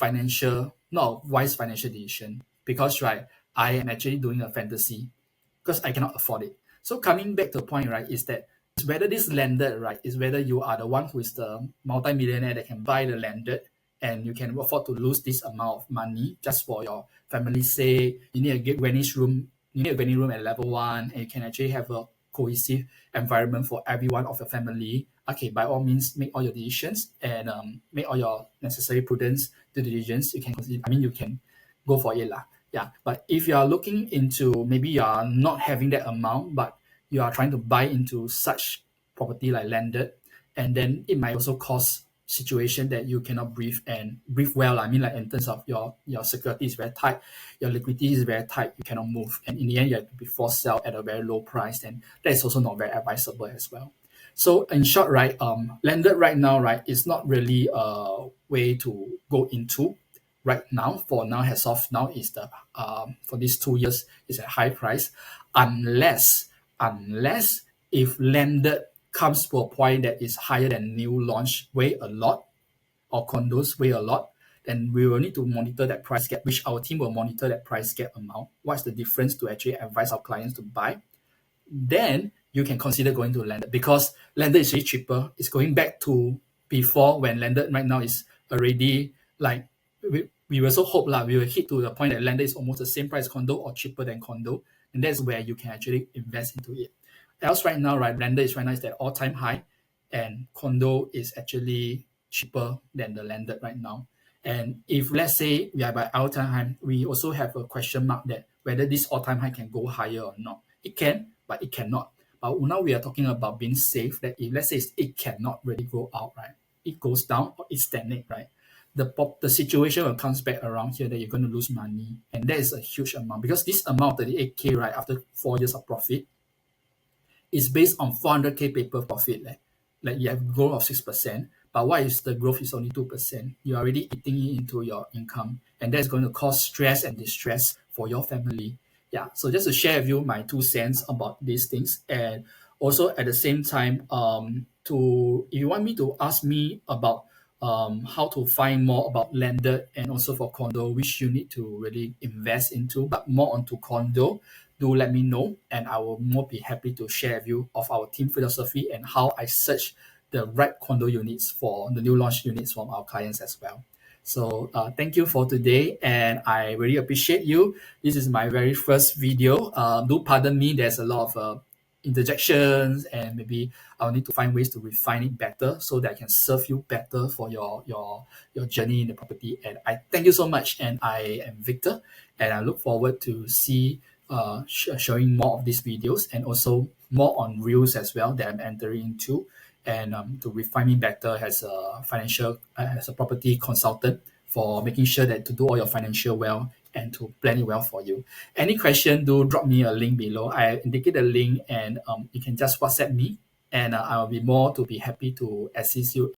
not a wise financial decision, because, right, I am actually doing a fantasy, because I cannot afford it. So coming back to the point, right, is that whether this landed, right, is whether you are the one who is the multi-millionaire that can buy the landed, and you can afford to lose this amount of money just for your family's sake. You need a good granny's room. You need a granny room at level 1, and you can actually have a cohesive environment for everyone of your family. Okay, by all means, make all your decisions, and make all your necessary prudence, due diligence. You can consider, you can go for it lah. Yeah, but if you are looking into, maybe you are not having that amount, but you are trying to buy into such property like landed, and then it might also cause situation that you cannot breathe well. I mean, like, in terms of your security is very tight, your liquidity is very tight, you cannot move, and in the end you have to be forced sell at a very low price, and that is also not very advisable as well. So in short, right, landed right now, right, is not really a way to go into right now. For now, as of now, is the for these 2 years is a high price, unless if landed comes to a point that is higher than new launch way a lot, or condos way a lot, then we will need to monitor that price gap, which our team will monitor that price gap amount. What's the difference to actually advise our clients to buy? Then you can consider going to landed, because landed is really cheaper. It's going back to before, when landed right now is already like, we also hope lah, we will hit to the point that landed is almost the same price condo or cheaper than condo, and that's where you can actually invest into it. Else right now, right, landed is right now is at all-time high, and condo is actually cheaper than the landed right now. And if let's say we are by all-time high, we also have a question mark that whether this all-time high can go higher or not. It can, but it cannot. But now we are talking about being safe, that if let's say it cannot really go out, right? It goes down or it stagnates, right? The situation will comes back around here that you're going to lose money. And that is a huge amount, because this amount, 38K, right, after 4 years of profit, is based on 400K paper profit. Like you have growth of 6%, but what is the growth is only 2%. You're already eating it into your income, and that's going to cause stress and distress for your family. Yeah, so just to share with you my 2 cents about these things. And also at the same time, to if you want me to ask me about how to find more about landed and also for condo, which you need to really invest into, but more onto condo, do let me know, and I will more be happy to share with you of our team philosophy and how I search the right condo units for the new launch units from our clients as well. So thank you for today, and I really appreciate you. This is my very first video. Do pardon me, there's a lot of interjections, and maybe I'll need to find ways to refine it better so that I can serve you better for your journey in the property. And I thank you so much, and I am Victor, and I look forward to see showing more of these videos, and also more on reels as well that I'm entering into, and to refine me better as a financial as a property consultant, for making sure that to do all your financial well and to plan it well for you. Any question, do drop me a link below. I indicate the link, and you can just WhatsApp me, and I'll be more to be happy to assist you